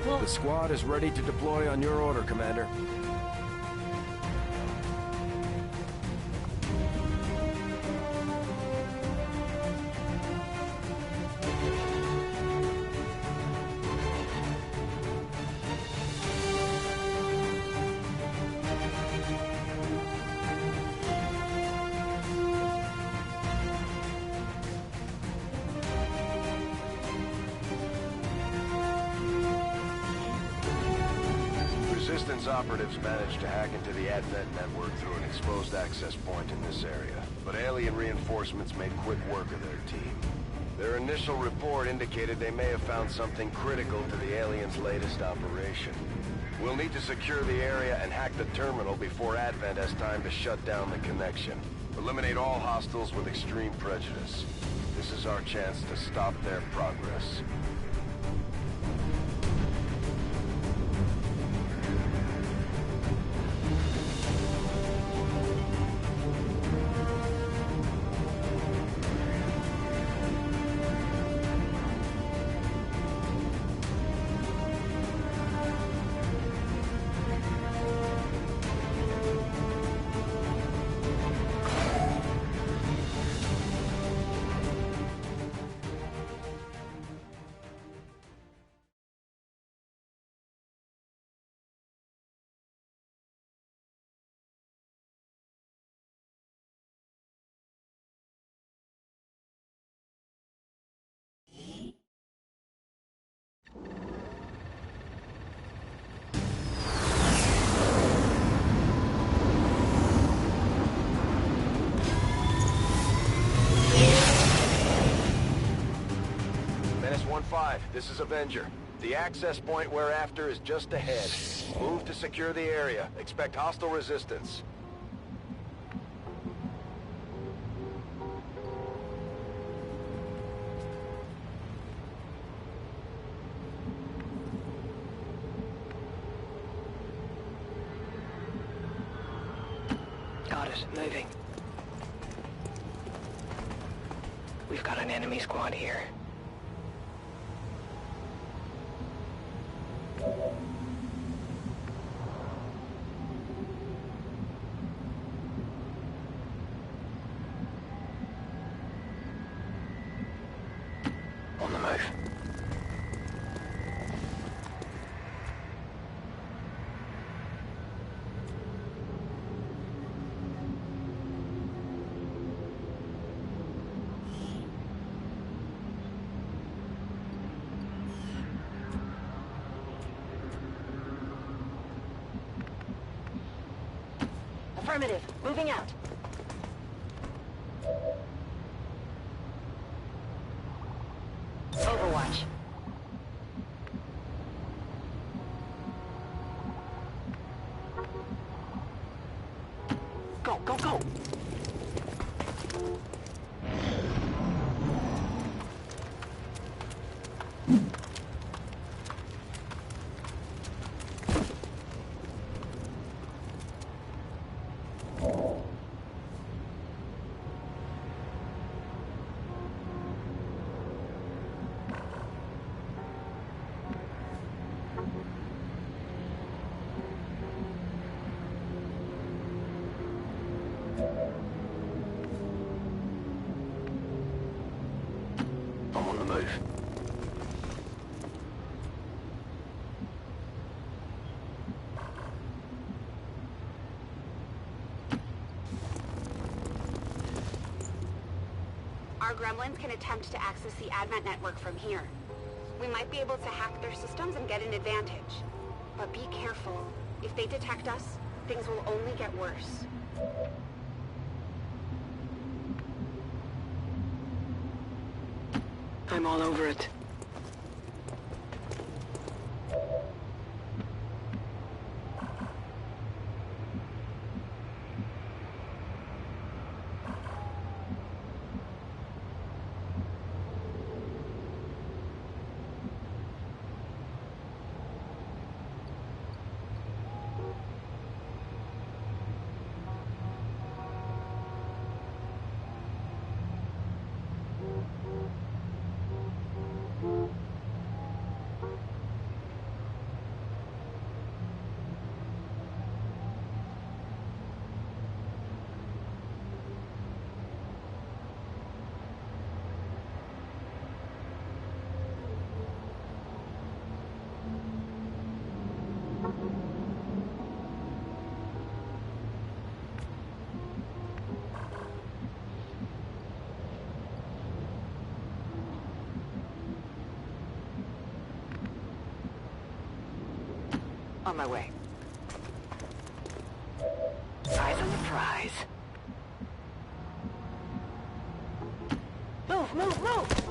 Speaker 3: The squad is ready to deploy on your order, Commander. Resistance operatives managed to hack into the Advent network through an exposed access point in this area, but alien reinforcements made quick work of their team. Their initial report indicated they may have found something critical to the aliens' latest operation. We'll need to secure the area and hack the terminal before Advent has time to shut down the connection. Eliminate all hostiles with extreme prejudice. This is our chance to stop their progress.
Speaker 13: This is Avenger. The access point we're after is just ahead. Move to secure the area. Expect hostile resistance.
Speaker 15: Got it. Moving. We've got an enemy squad here. On the move.
Speaker 12: Affirmative. Moving out. Overwatch.
Speaker 15: Go, go, go! I'm on the move.
Speaker 9: Our gremlins can attempt to access the Advent network from here. We might be able to hack their systems and get an advantage. But be careful. If they detect us, things will only get worse.
Speaker 15: I'm all over it. On my way. Eyes on the prize. Move, move, move!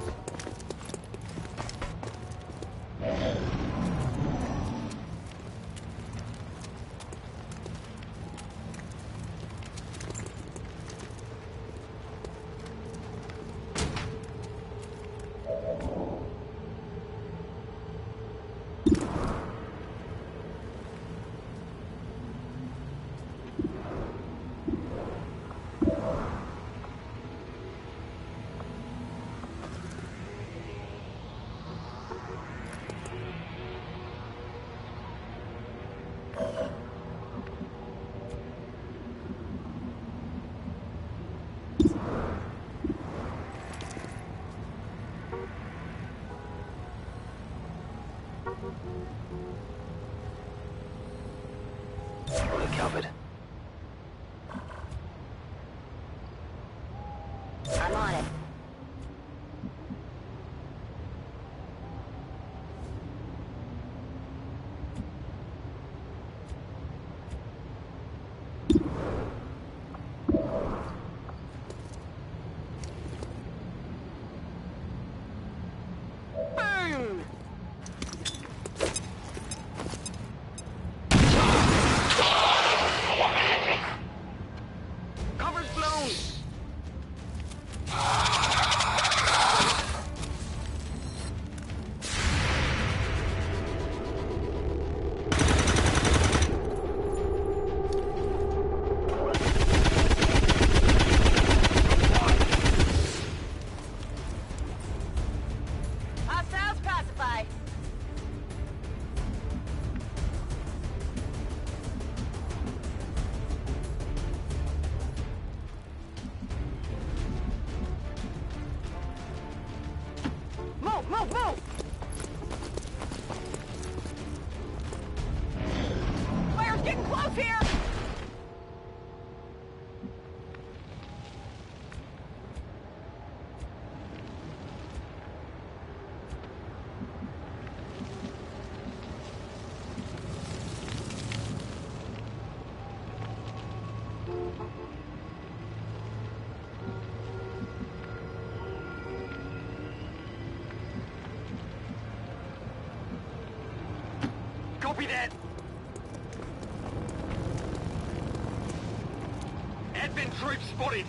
Speaker 15: Fully covered.
Speaker 12: I'm on it.
Speaker 15: Boom!
Speaker 14: zone! Hostiles pacified. Move, move, move! Fire's getting close here!
Speaker 7: Copy that. Advent troops spotted.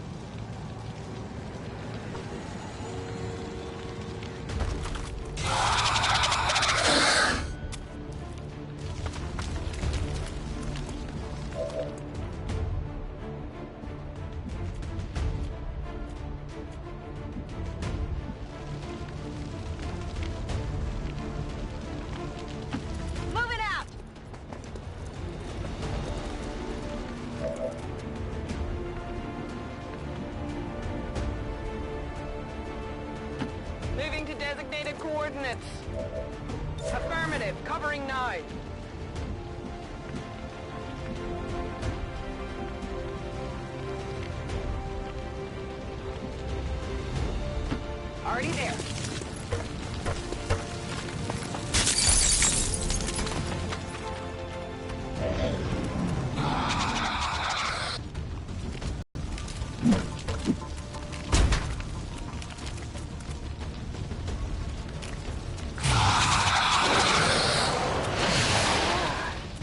Speaker 14: Moving out! Moving to designated coordinates. Affirmative, covering 9. Already there.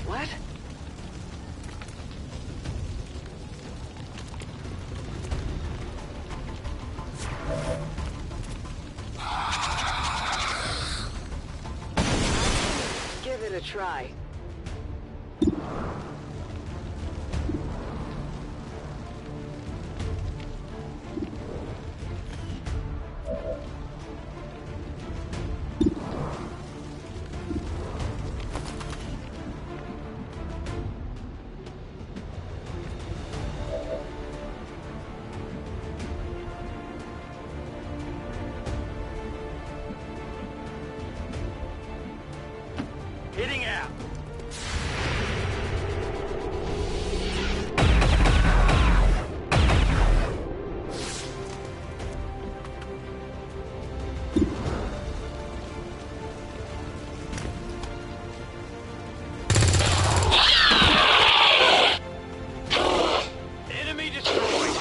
Speaker 15: What? Give it a try.
Speaker 7: Heading out. Enemy destroyed.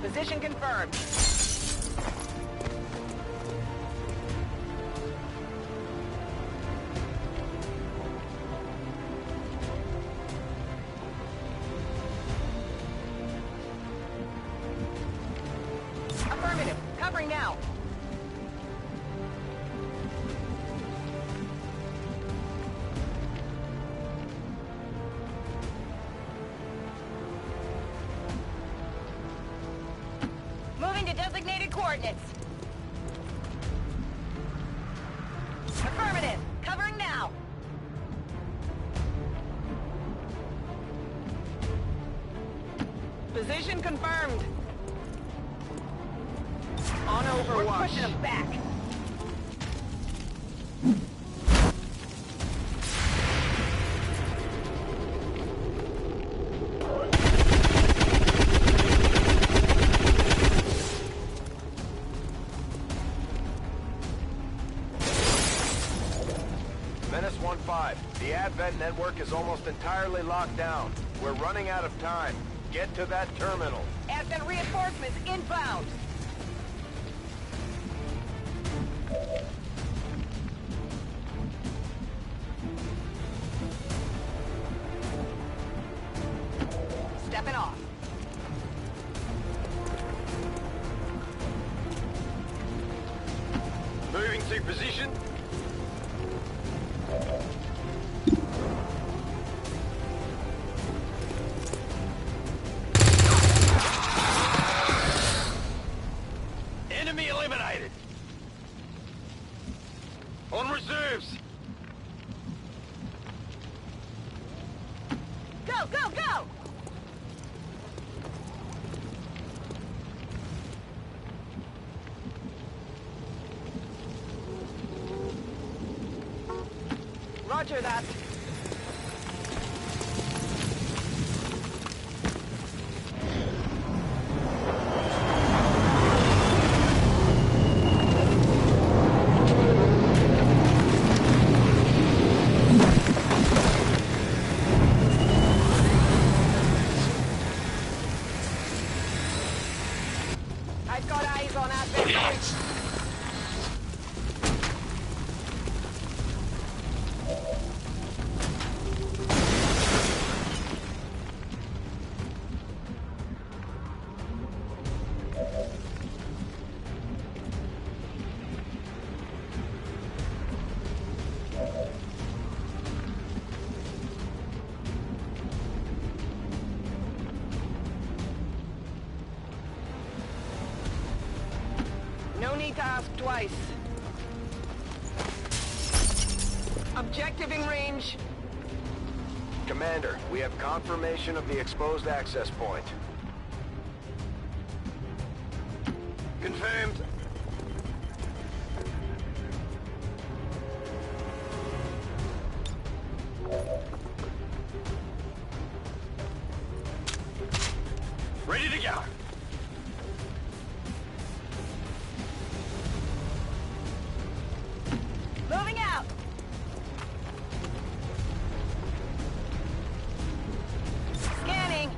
Speaker 14: Position confirmed. Affirmative, covering now. Moving to designated coordinates. Affirmative. Covering now. Position confirmed. On Overwatch. We're pushing them back.
Speaker 13: Menace 1-5. The Advent network network is almost entirely locked down. We're running out of time. Get to that terminal.
Speaker 14: Advent reinforcements inbound. Stepping off.
Speaker 13: Moving to position. Enemy eliminated. On reserves.
Speaker 14: Go, go, go! Roger that. I've got eyes on Advent. No need to ask twice. Objective in range.
Speaker 13: Commander, we have confirmation of the exposed access point. Confirmed. Ready to go.
Speaker 14: Moving out. Scanning.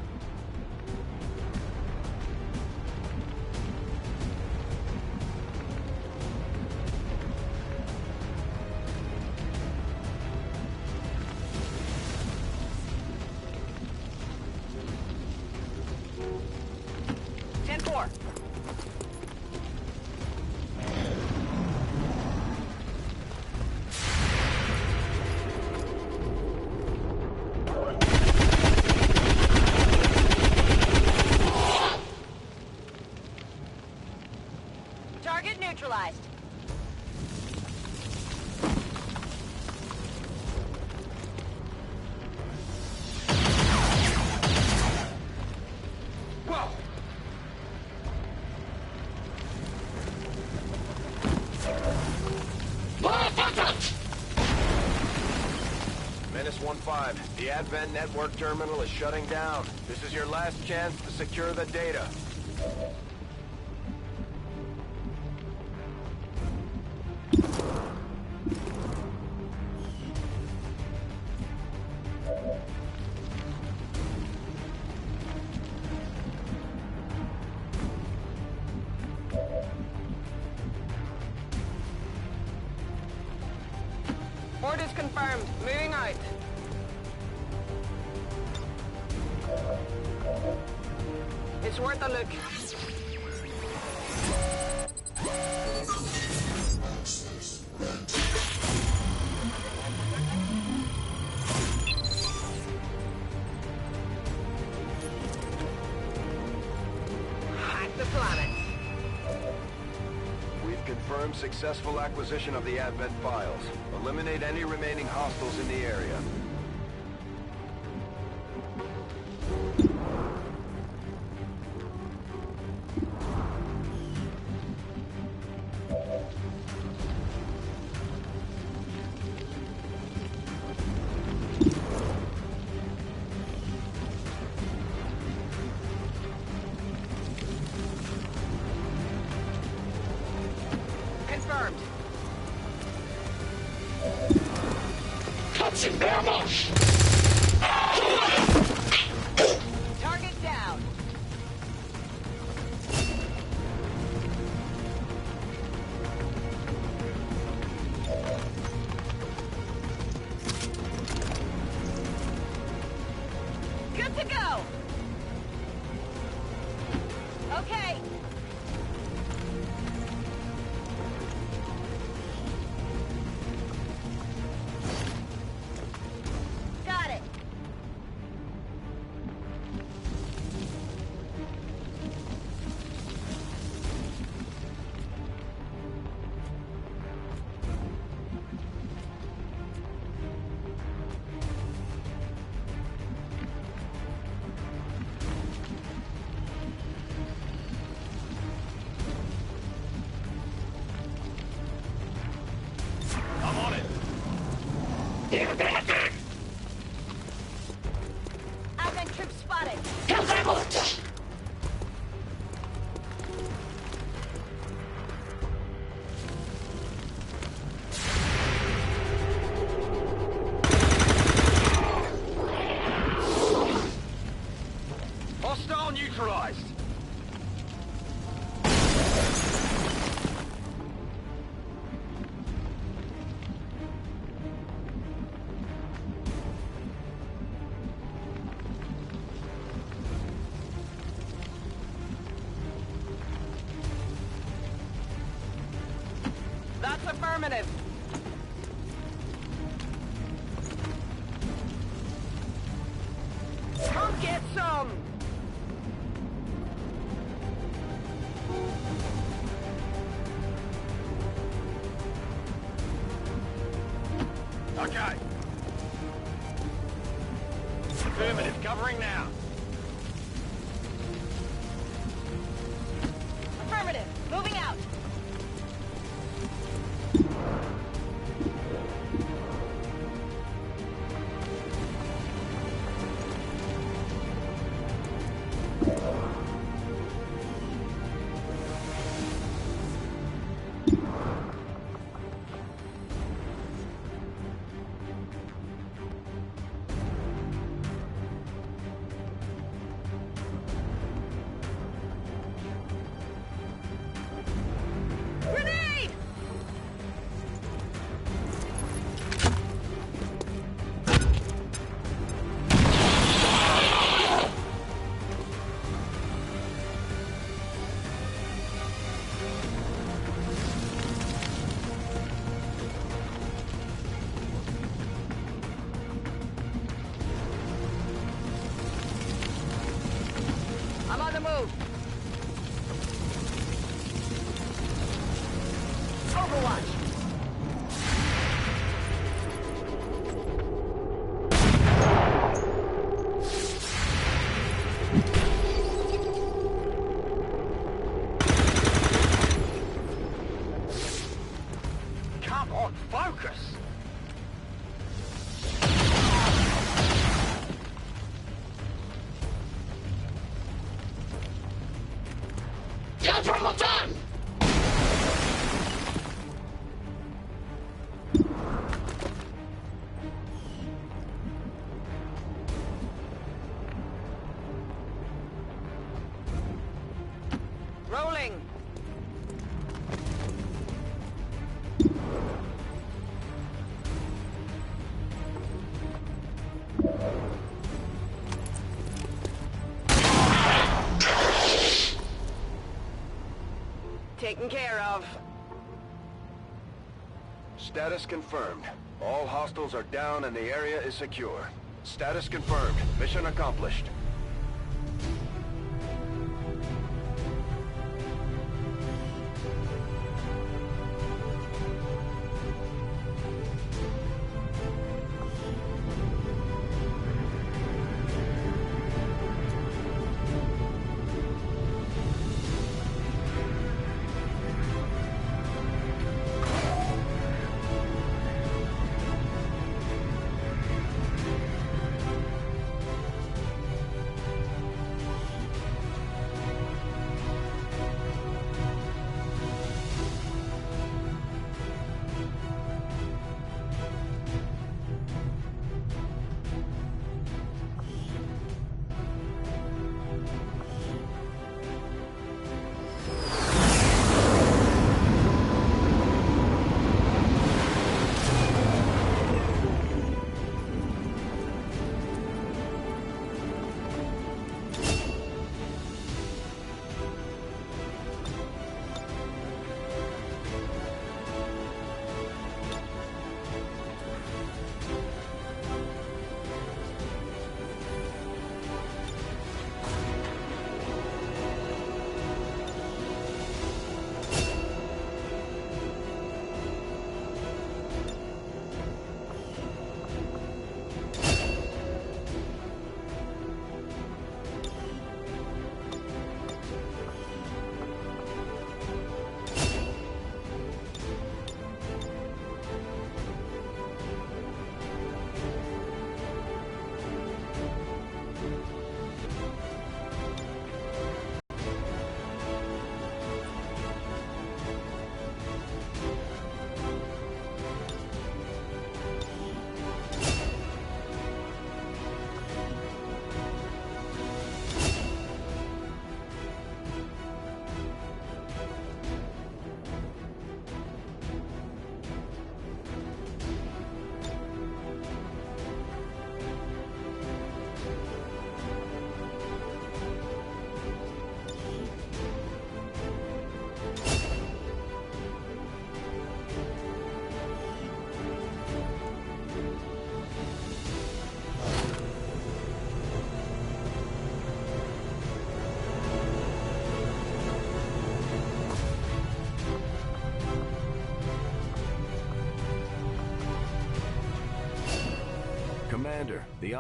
Speaker 14: Ten-4. Target neutralized.
Speaker 13: Whoa! Menace 1-5, the Advent network terminal is shutting down. This is your last chance to secure the data.
Speaker 14: Orders confirmed. Moving out. It's worth a look. Hack the planet.
Speaker 13: We've confirmed successful acquisition of the Advent files. Eliminate any remaining hostiles in the area.
Speaker 14: Confirmed.
Speaker 7: Touching their mark!
Speaker 14: Good to go! Okay. Got it.
Speaker 13: I'm on it.
Speaker 14: Advent troops spotted.
Speaker 13: Hostile neutralized.
Speaker 14: That's affirmative. Come get some!
Speaker 13: Okay. Affirmative, covering now.
Speaker 14: Affirmative. Moving out. Grenade! I'm on the move. Overwatch.
Speaker 13: Come on, focus.
Speaker 14: Rolling. Taken care of.
Speaker 3: Status confirmed. All hostiles are down and the area is secure. Status confirmed. Mission accomplished.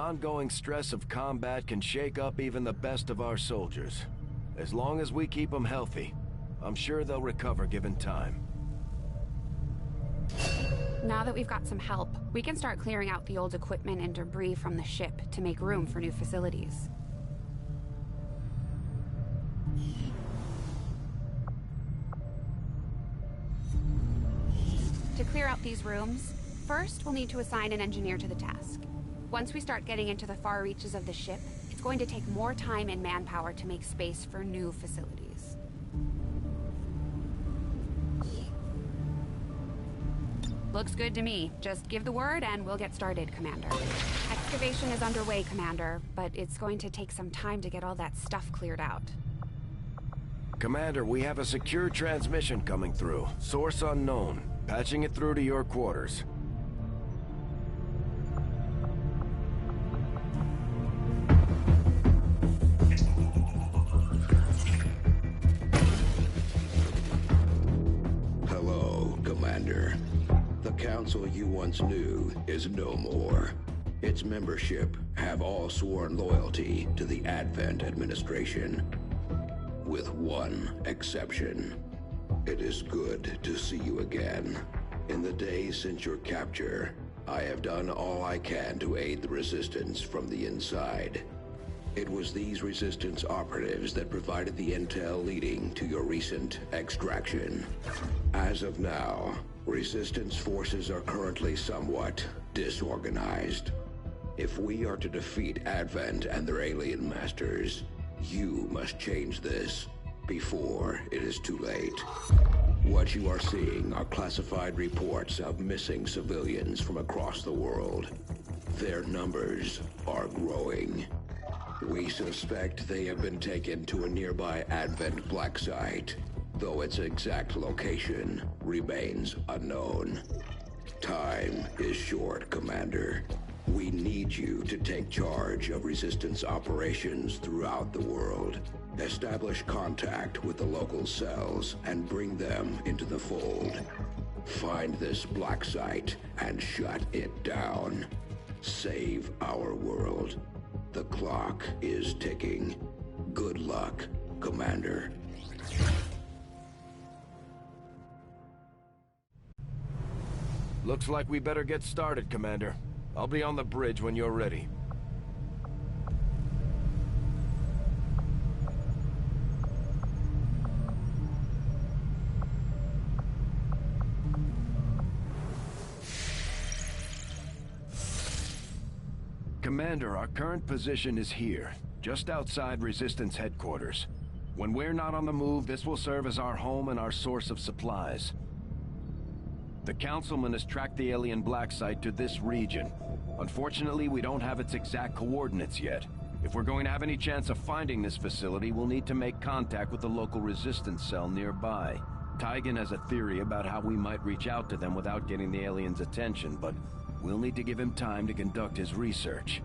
Speaker 3: ongoing stress of combat can shake up even the best of our soldiers. As long as we keep them healthy, I'm sure they'll recover given time.
Speaker 8: Now that we've got some help, we can start clearing out the old equipment and debris from the ship to make room for new facilities. To clear out these rooms, first we'll need to assign an engineer to the task. Once we start getting into the far reaches of the ship, it's going to take more time and manpower to make space for new facilities. Looks good to me. Just give the word and we'll get started, Commander. Excavation is underway, Commander, but it's going to take some time to get all that stuff cleared out.
Speaker 3: Commander, we have a secure transmission coming through. Source unknown. Patching it through to your quarters.
Speaker 16: Hello, Commander. The council you once knew is no more. Its membership have all sworn loyalty to the Advent administration. With one exception. It is good to see you again. In the days since your capture, I have done all I can to aid the Resistance from the inside. It was these Resistance operatives that provided the intel leading to your recent extraction. As of now, Resistance forces are currently somewhat disorganized. If we are to defeat Advent and their alien masters, you must change this before it is too late. What you are seeing are classified reports of missing civilians from across the world. Their numbers are growing. We suspect they have been taken to a nearby Advent black site, though its exact location remains unknown. Time is short, Commander. We need you to take charge of Resistance operations throughout the world. Establish contact with the local cells and bring them into the fold. Find this black site and shut it down. Save our world. The clock is ticking. Good luck, Commander.
Speaker 3: Looks like we better get started, Commander. I'll be on the bridge when you're ready. Commander, our current position is here, just outside Resistance headquarters. When we're not on the move, this will serve as our home and our source of supplies. The Councilman has tracked the alien black site to this region. Unfortunately, we don't have its exact coordinates yet. If we're going to have any chance of finding this facility, we'll need to make contact with the local Resistance cell nearby. Tygan has a theory about how we might reach out to them without getting the aliens' attention, but we'll need to give him time to conduct his research.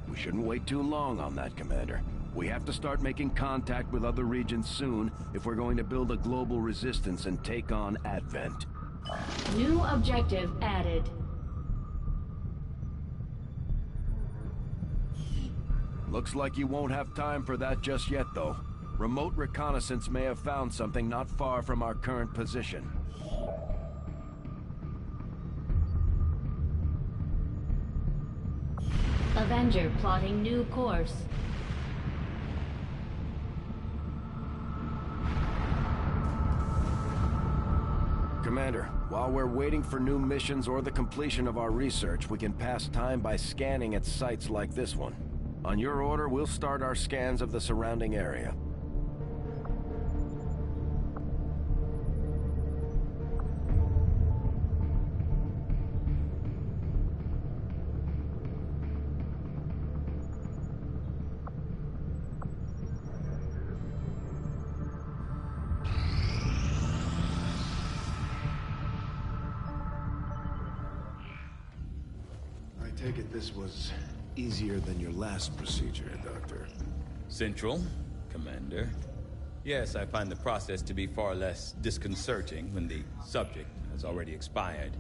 Speaker 3: We shouldn't wait too long on that, Commander. We have to start making contact with other regions soon if we're going to build a global resistance and take on Advent.
Speaker 1: New objective added.
Speaker 3: Looks like you won't have time for that just yet, though. Remote reconnaissance may have found something not far from our current position.
Speaker 1: Avenger plotting new course.
Speaker 3: Commander, while we're waiting for new missions or the completion of our research, we can pass time by scanning at sites like this one. On your order, we'll start our scans of the surrounding area. I take it this was easier than your last procedure, Doctor.
Speaker 10: Central, Commander. Yes, I find the process to be far less disconcerting when the subject has already expired.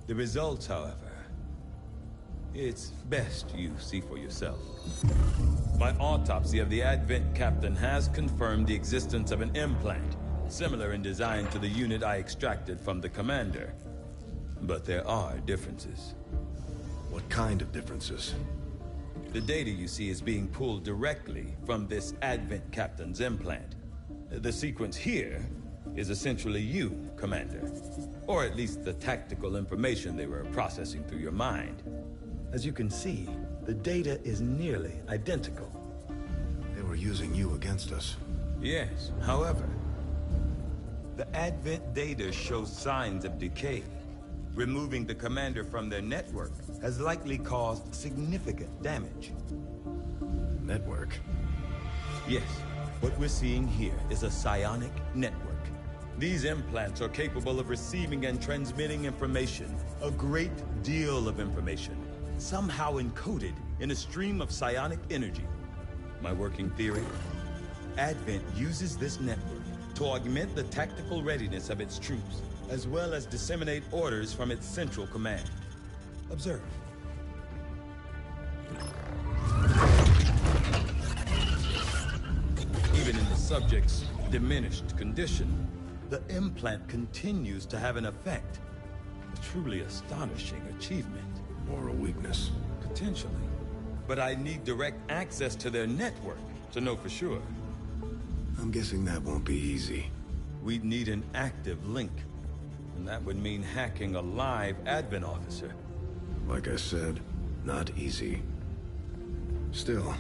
Speaker 10: The results, however, It's best you see for yourself. My autopsy of the Advent captain has confirmed the existence of an implant, similar in design to the unit I extracted from the commander. But there are differences.
Speaker 3: What kind of differences?
Speaker 10: The data you see is being pulled directly from this Advent captain's implant. The sequence here is essentially you, Commander. Or at least the tactical information they were processing through your mind. As you can see, the data is nearly identical.
Speaker 3: They were using you against us.
Speaker 10: Yes, however, the Advent data shows signs of decay. Removing the commander from their network has likely caused significant damage.
Speaker 3: Network?
Speaker 10: Yes, what we're seeing here is a psionic network. These implants are capable of receiving and transmitting information, a great deal of information, somehow encoded in a stream of psionic energy. My working theory? Advent uses this network to augment the tactical readiness of its troops, as well as disseminate orders from its central command. Observe. Even in the subject's diminished condition, the implant continues to have an effect. A truly astonishing achievement.
Speaker 3: Or a weakness.
Speaker 10: Potentially. But I need direct access to their network to know for sure.
Speaker 3: I'm guessing that won't be easy.
Speaker 10: We'd need an active link. And that would mean hacking a live Advent officer.
Speaker 3: Like I said, not easy. Still,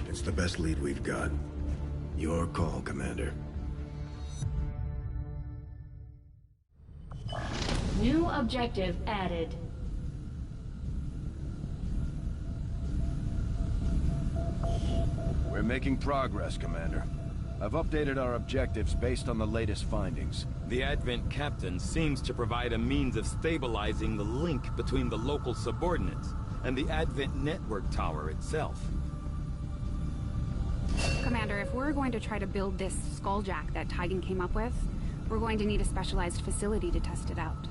Speaker 3: it's the best lead we've got. Your call, Commander.
Speaker 1: New objective added.
Speaker 3: We're making progress, Commander. I've updated our objectives based on the latest findings.
Speaker 10: The Advent captain seems to provide a means of stabilizing the link between the local subordinates and the Advent network tower itself.
Speaker 17: Commander, if we're going to try to build this skulljack that Tigan came up with, we're going to need a specialized facility to test it out.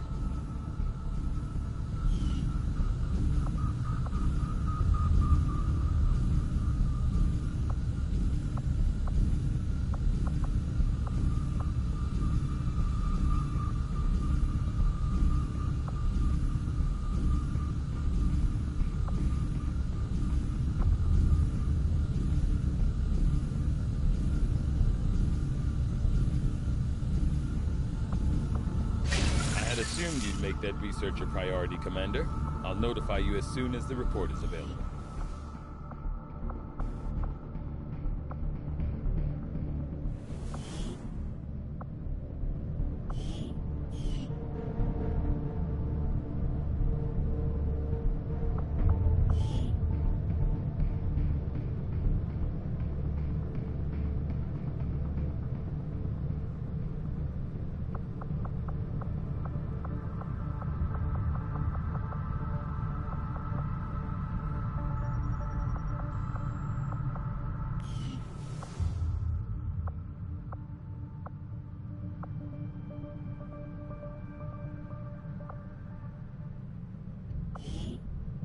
Speaker 10: Assumed you'd make that research a priority, Commander. I'll notify you as soon as the report is available.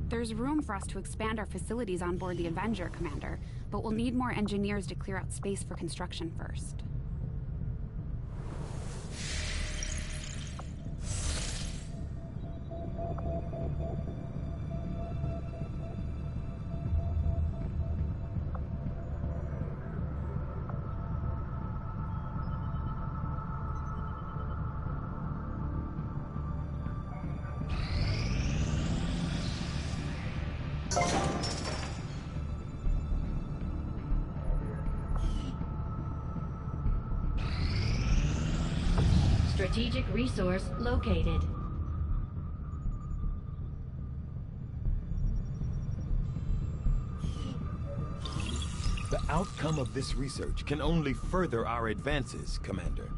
Speaker 17: There's room for us to expand our facilities on board the Avenger, Commander, but we'll need more engineers to clear out space for construction first.
Speaker 1: Strategic resource located.
Speaker 10: The outcome of this research can only further our advances, Commander.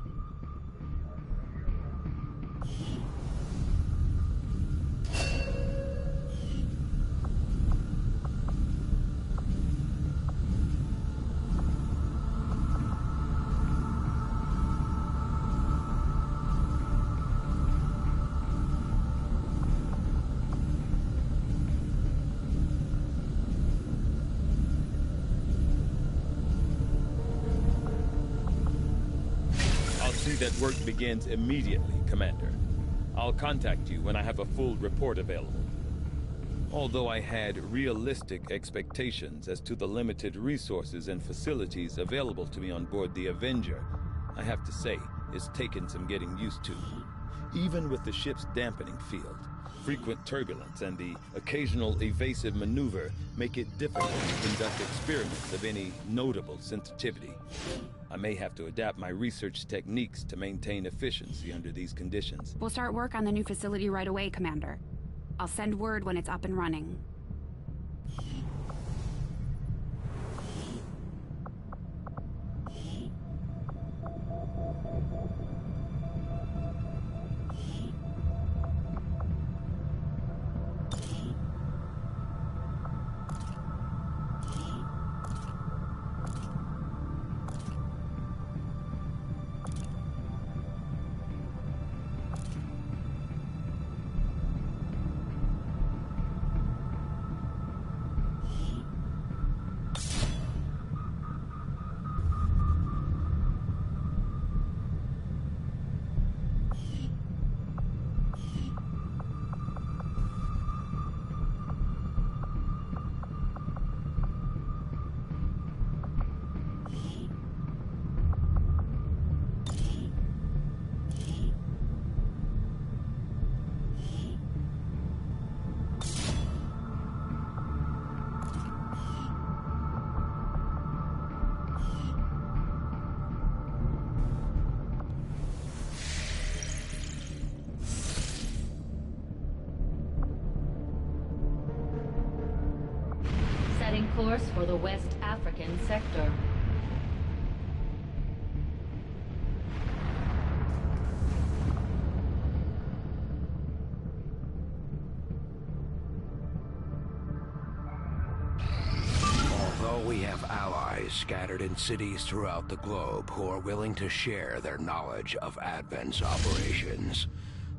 Speaker 10: see that work begins immediately, Commander. I'll contact you when I have a full report available. Although I had realistic expectations as to the limited resources and facilities available to me on board the Avenger, I have to say, it's taken some getting used to. Even with the ship's dampening field, frequent turbulence and the occasional evasive maneuver make it difficult to conduct experiments of any notable sensitivity. I may have to adapt my research techniques to maintain efficiency under these conditions.
Speaker 17: We'll start work on the new facility right away, Commander. I'll send word when it's up and running.
Speaker 1: Setting course for the West African sector.
Speaker 16: Although we have allies scattered in cities throughout the globe who are willing to share their knowledge of Advent's operations,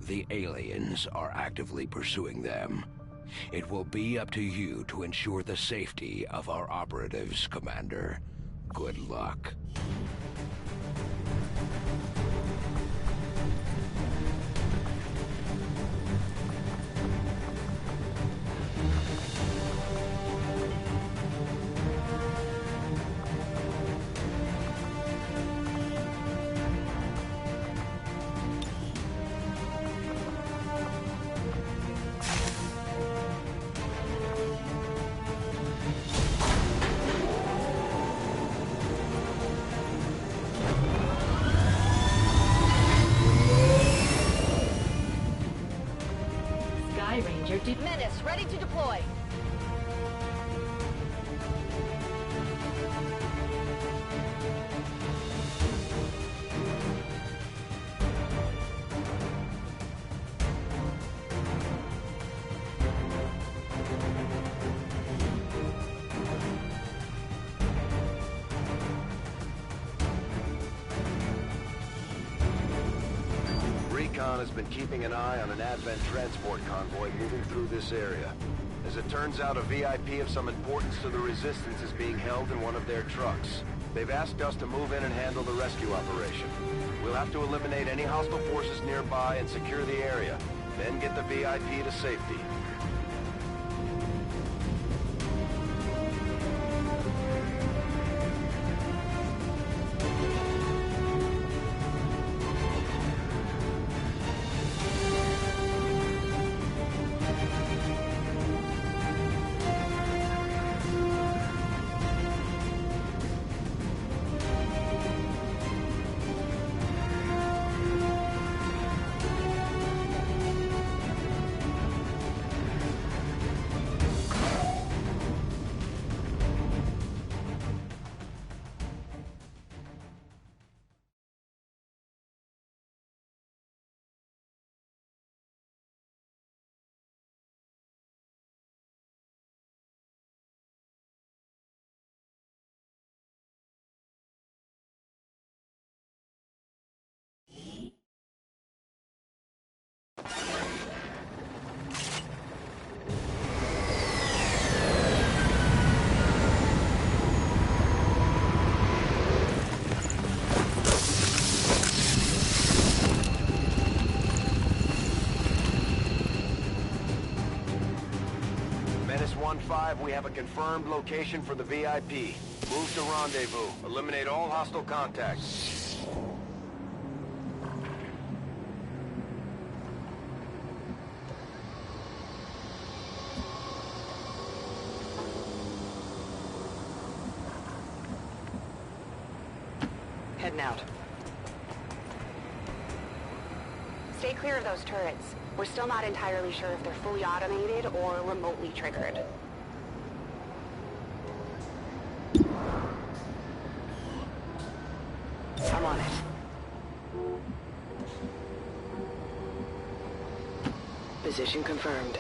Speaker 16: the aliens are actively pursuing them. It will be up to you to ensure the safety of our operatives, Commander. Good luck.
Speaker 12: Menace, ready to deploy.
Speaker 3: Recon has been keeping an eye on an Advent transport convoy moving through this area. As it turns out, a VIP of some importance to the Resistance is being held in one of their trucks. They've asked us to move in and handle the rescue operation. We'll have to eliminate any hostile forces nearby and secure the area, then get the VIP to safety.
Speaker 13: 5, we have a confirmed location for the VIP. Move to rendezvous. Eliminate all hostile contacts.
Speaker 14: Heading out.
Speaker 9: Stay clear of those turrets. We're still not entirely sure if they're fully automated or remotely triggered.
Speaker 14: I'm on it. Position confirmed.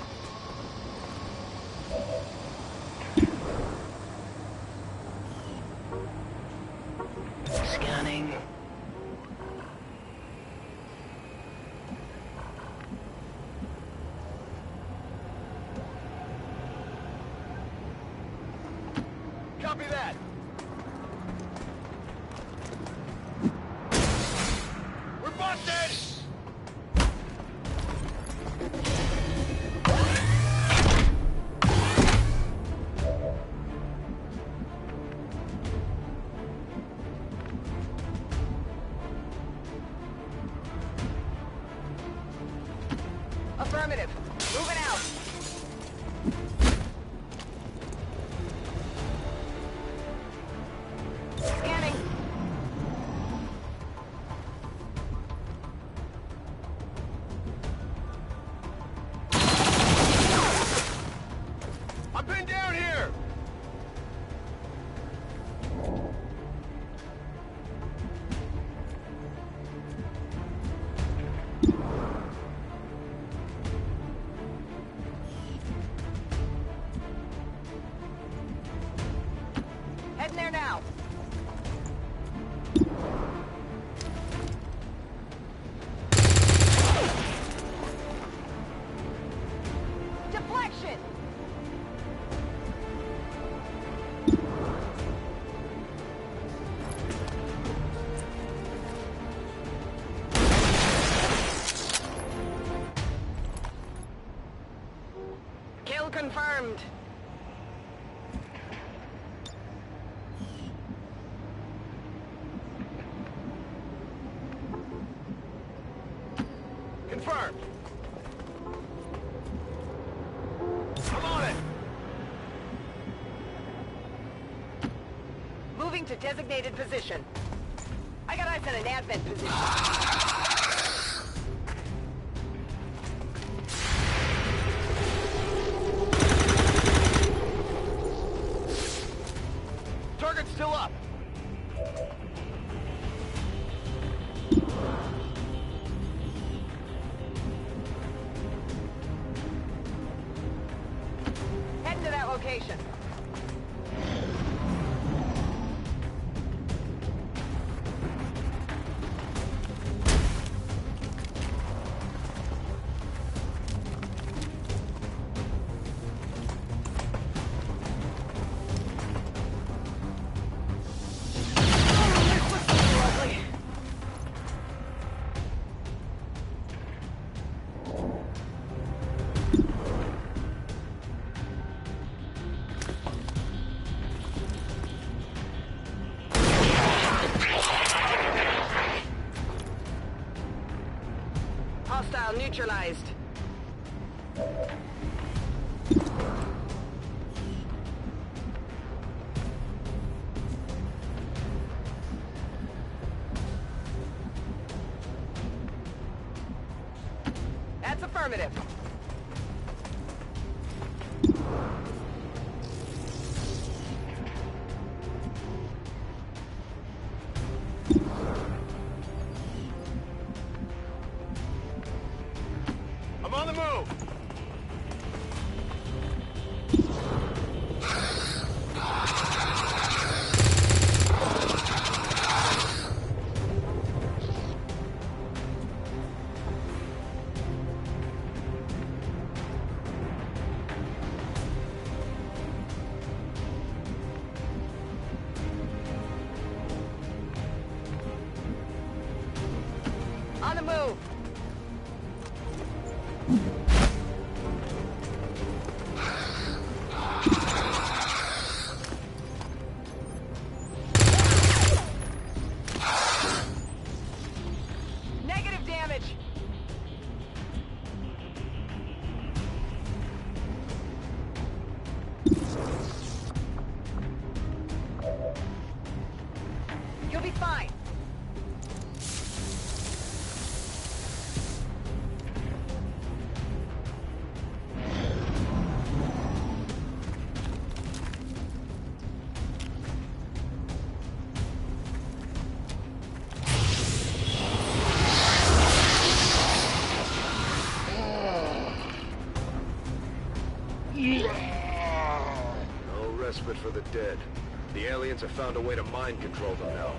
Speaker 14: Scanning.
Speaker 13: Copy that. We're busted!
Speaker 14: Affirmative. Moving out. Scanning.
Speaker 13: I've been down here!
Speaker 14: Heading there now. Deflection! Kill confirmed.
Speaker 13: Confirmed. I'm on it.
Speaker 14: Moving to designated position. I got eyes on an advent position.
Speaker 13: Target's still up.
Speaker 14: Heading to that location. Hostile neutralized. That's affirmative.
Speaker 13: I'm on the move.
Speaker 14: On the move. You'll be fine.
Speaker 3: No respite for the dead. The aliens have found a way to mind control them now.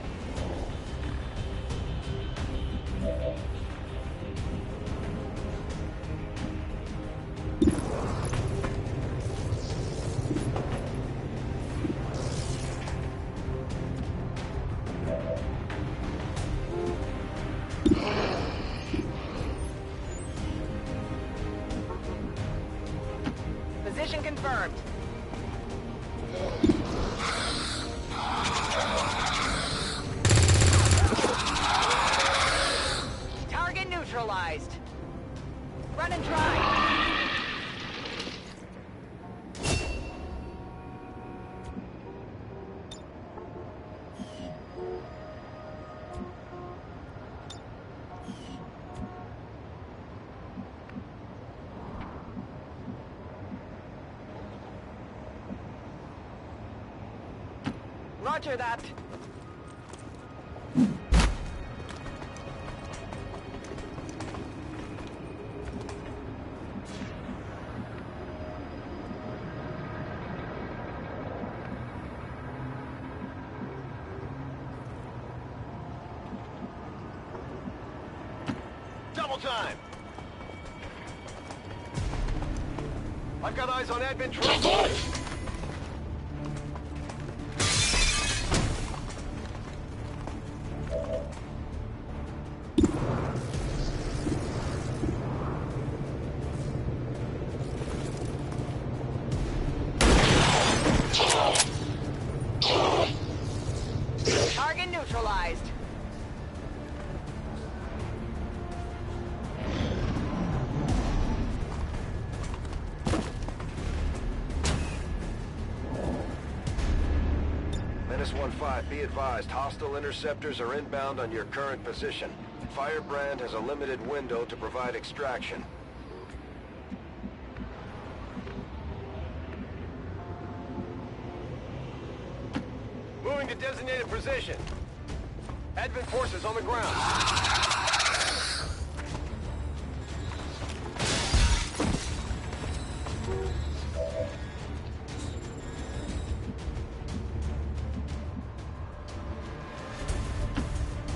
Speaker 14: Position confirmed. Target neutralized. Run and try. Roger that.
Speaker 3: Double time! I've got eyes on admin truck.
Speaker 14: Target neutralized.
Speaker 3: Menace 1-5, be advised, hostile interceptors are inbound on your current position. Firebrand has a limited window to provide extraction. Moving to designated position. Advent forces on the ground.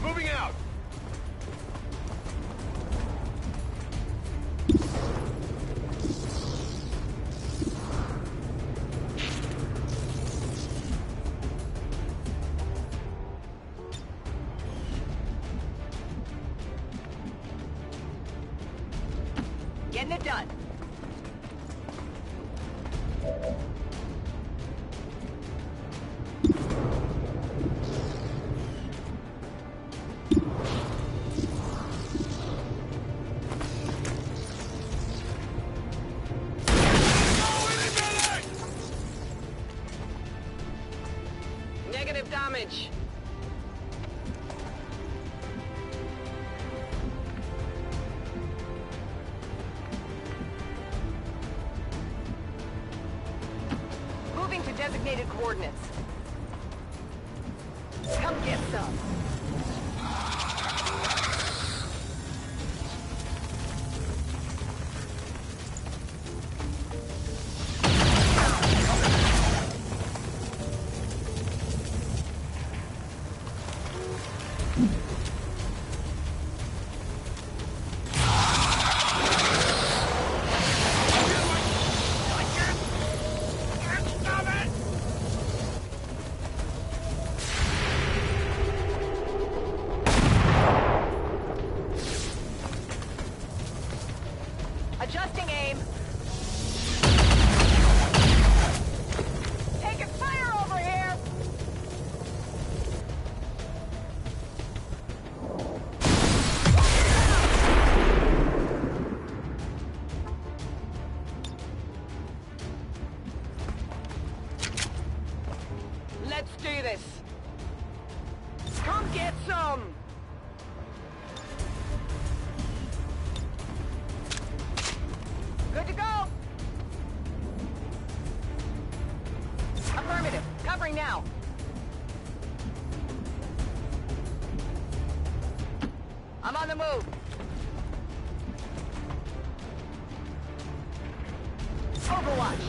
Speaker 3: Moving out.
Speaker 14: Getting it done. Negative damage. Moving to designated coordinates. Come get some. Adjusting aim. Taking fire over here. Let's do this. Come get some! Good to go! Affirmative. Covering now. I'm on the move. Overwatch.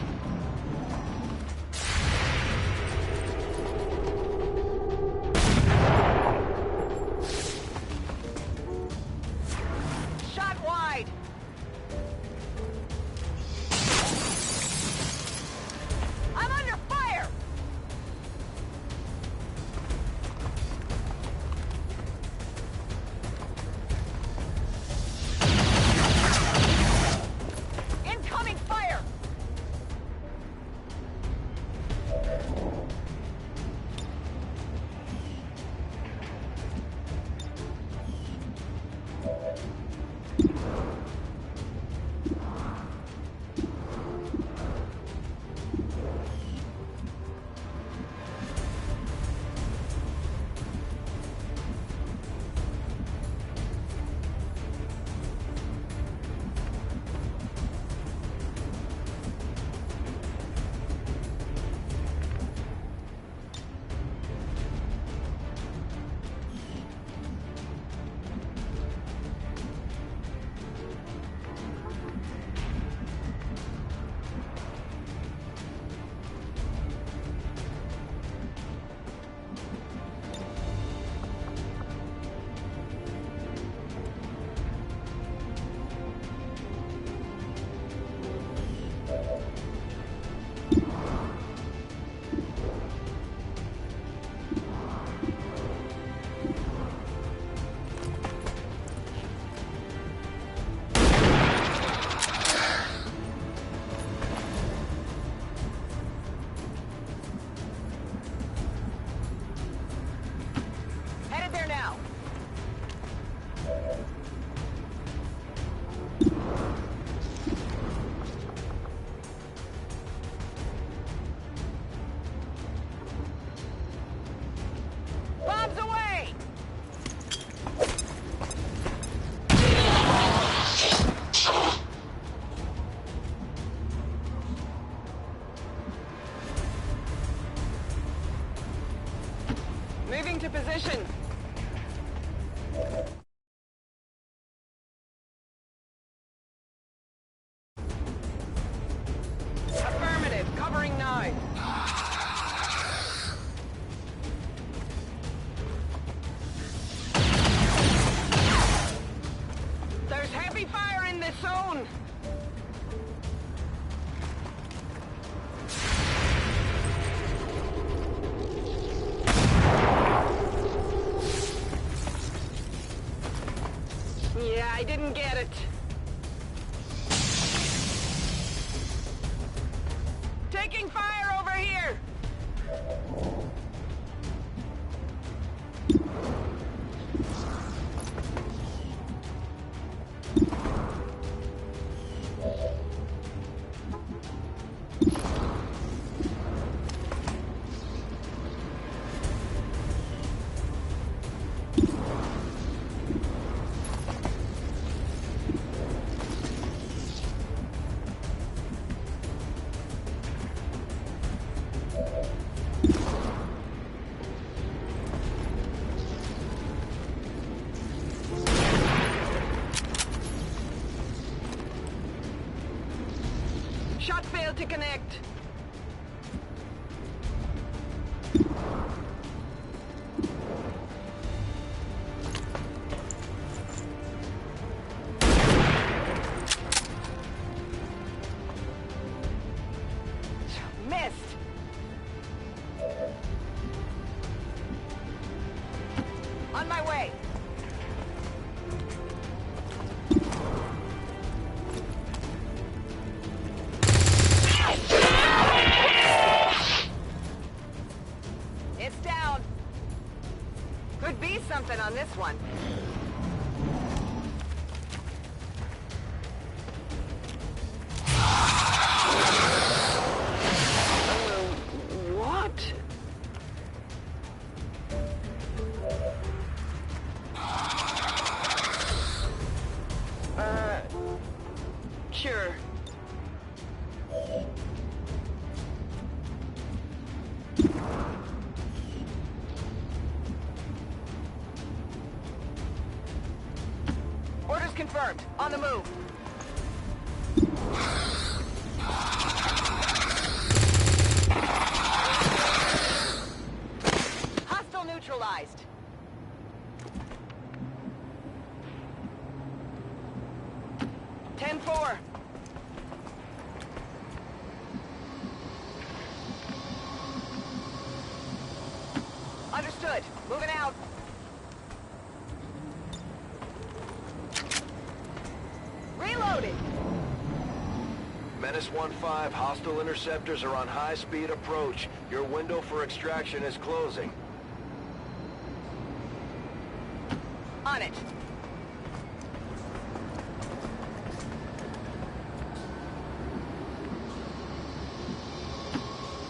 Speaker 14: Shot wide. I'm under fire. Incoming fire. Headed there now. Bombs away! Moving to position. Affirmative, covering now. There's heavy fire in this zone. Yeah, I didn't get it. Taking fire over here! Shot failed to connect. Missed. On my way. It's down. Could be something on this one. What? confirmed. On the move. Hostile neutralized. Ten-4. Understood. Moving out. Reloading.
Speaker 13: Menace 1-5, hostile interceptors are on high-speed approach. Your window for extraction is closing.
Speaker 14: On it.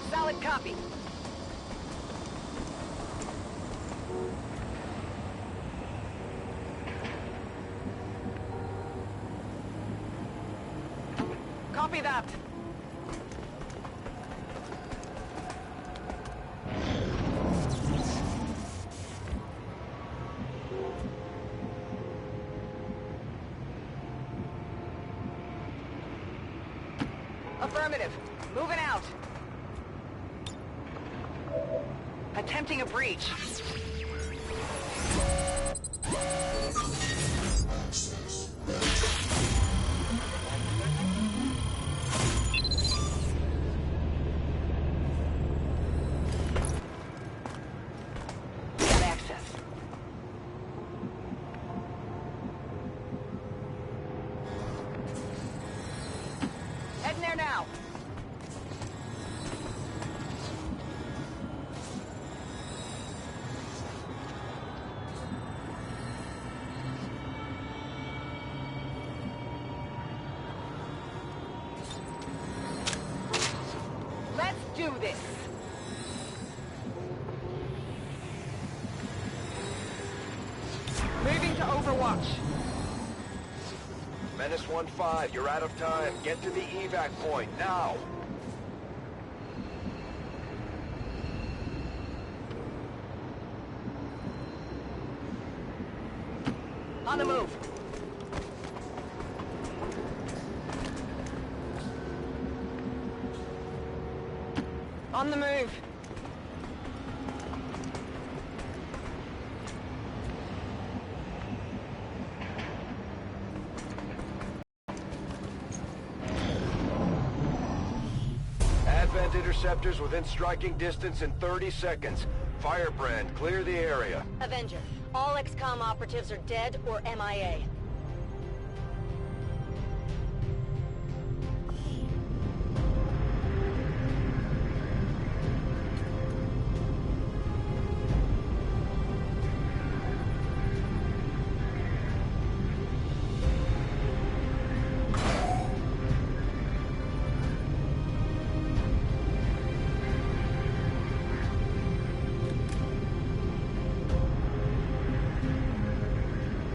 Speaker 14: Solid copy. Copy that. Affirmative. Moving out. Attempting a breach. Got access. Heading there now. Let's do this. Moving to Overwatch.
Speaker 13: Menace 1-5, you're out of time. Get to the evac point, now!
Speaker 14: On the move. On the move.
Speaker 13: Advent interceptors within striking distance in 30 seconds. Firebrand, clear the area.
Speaker 12: Avenger, all Xcom operatives are dead or MIA.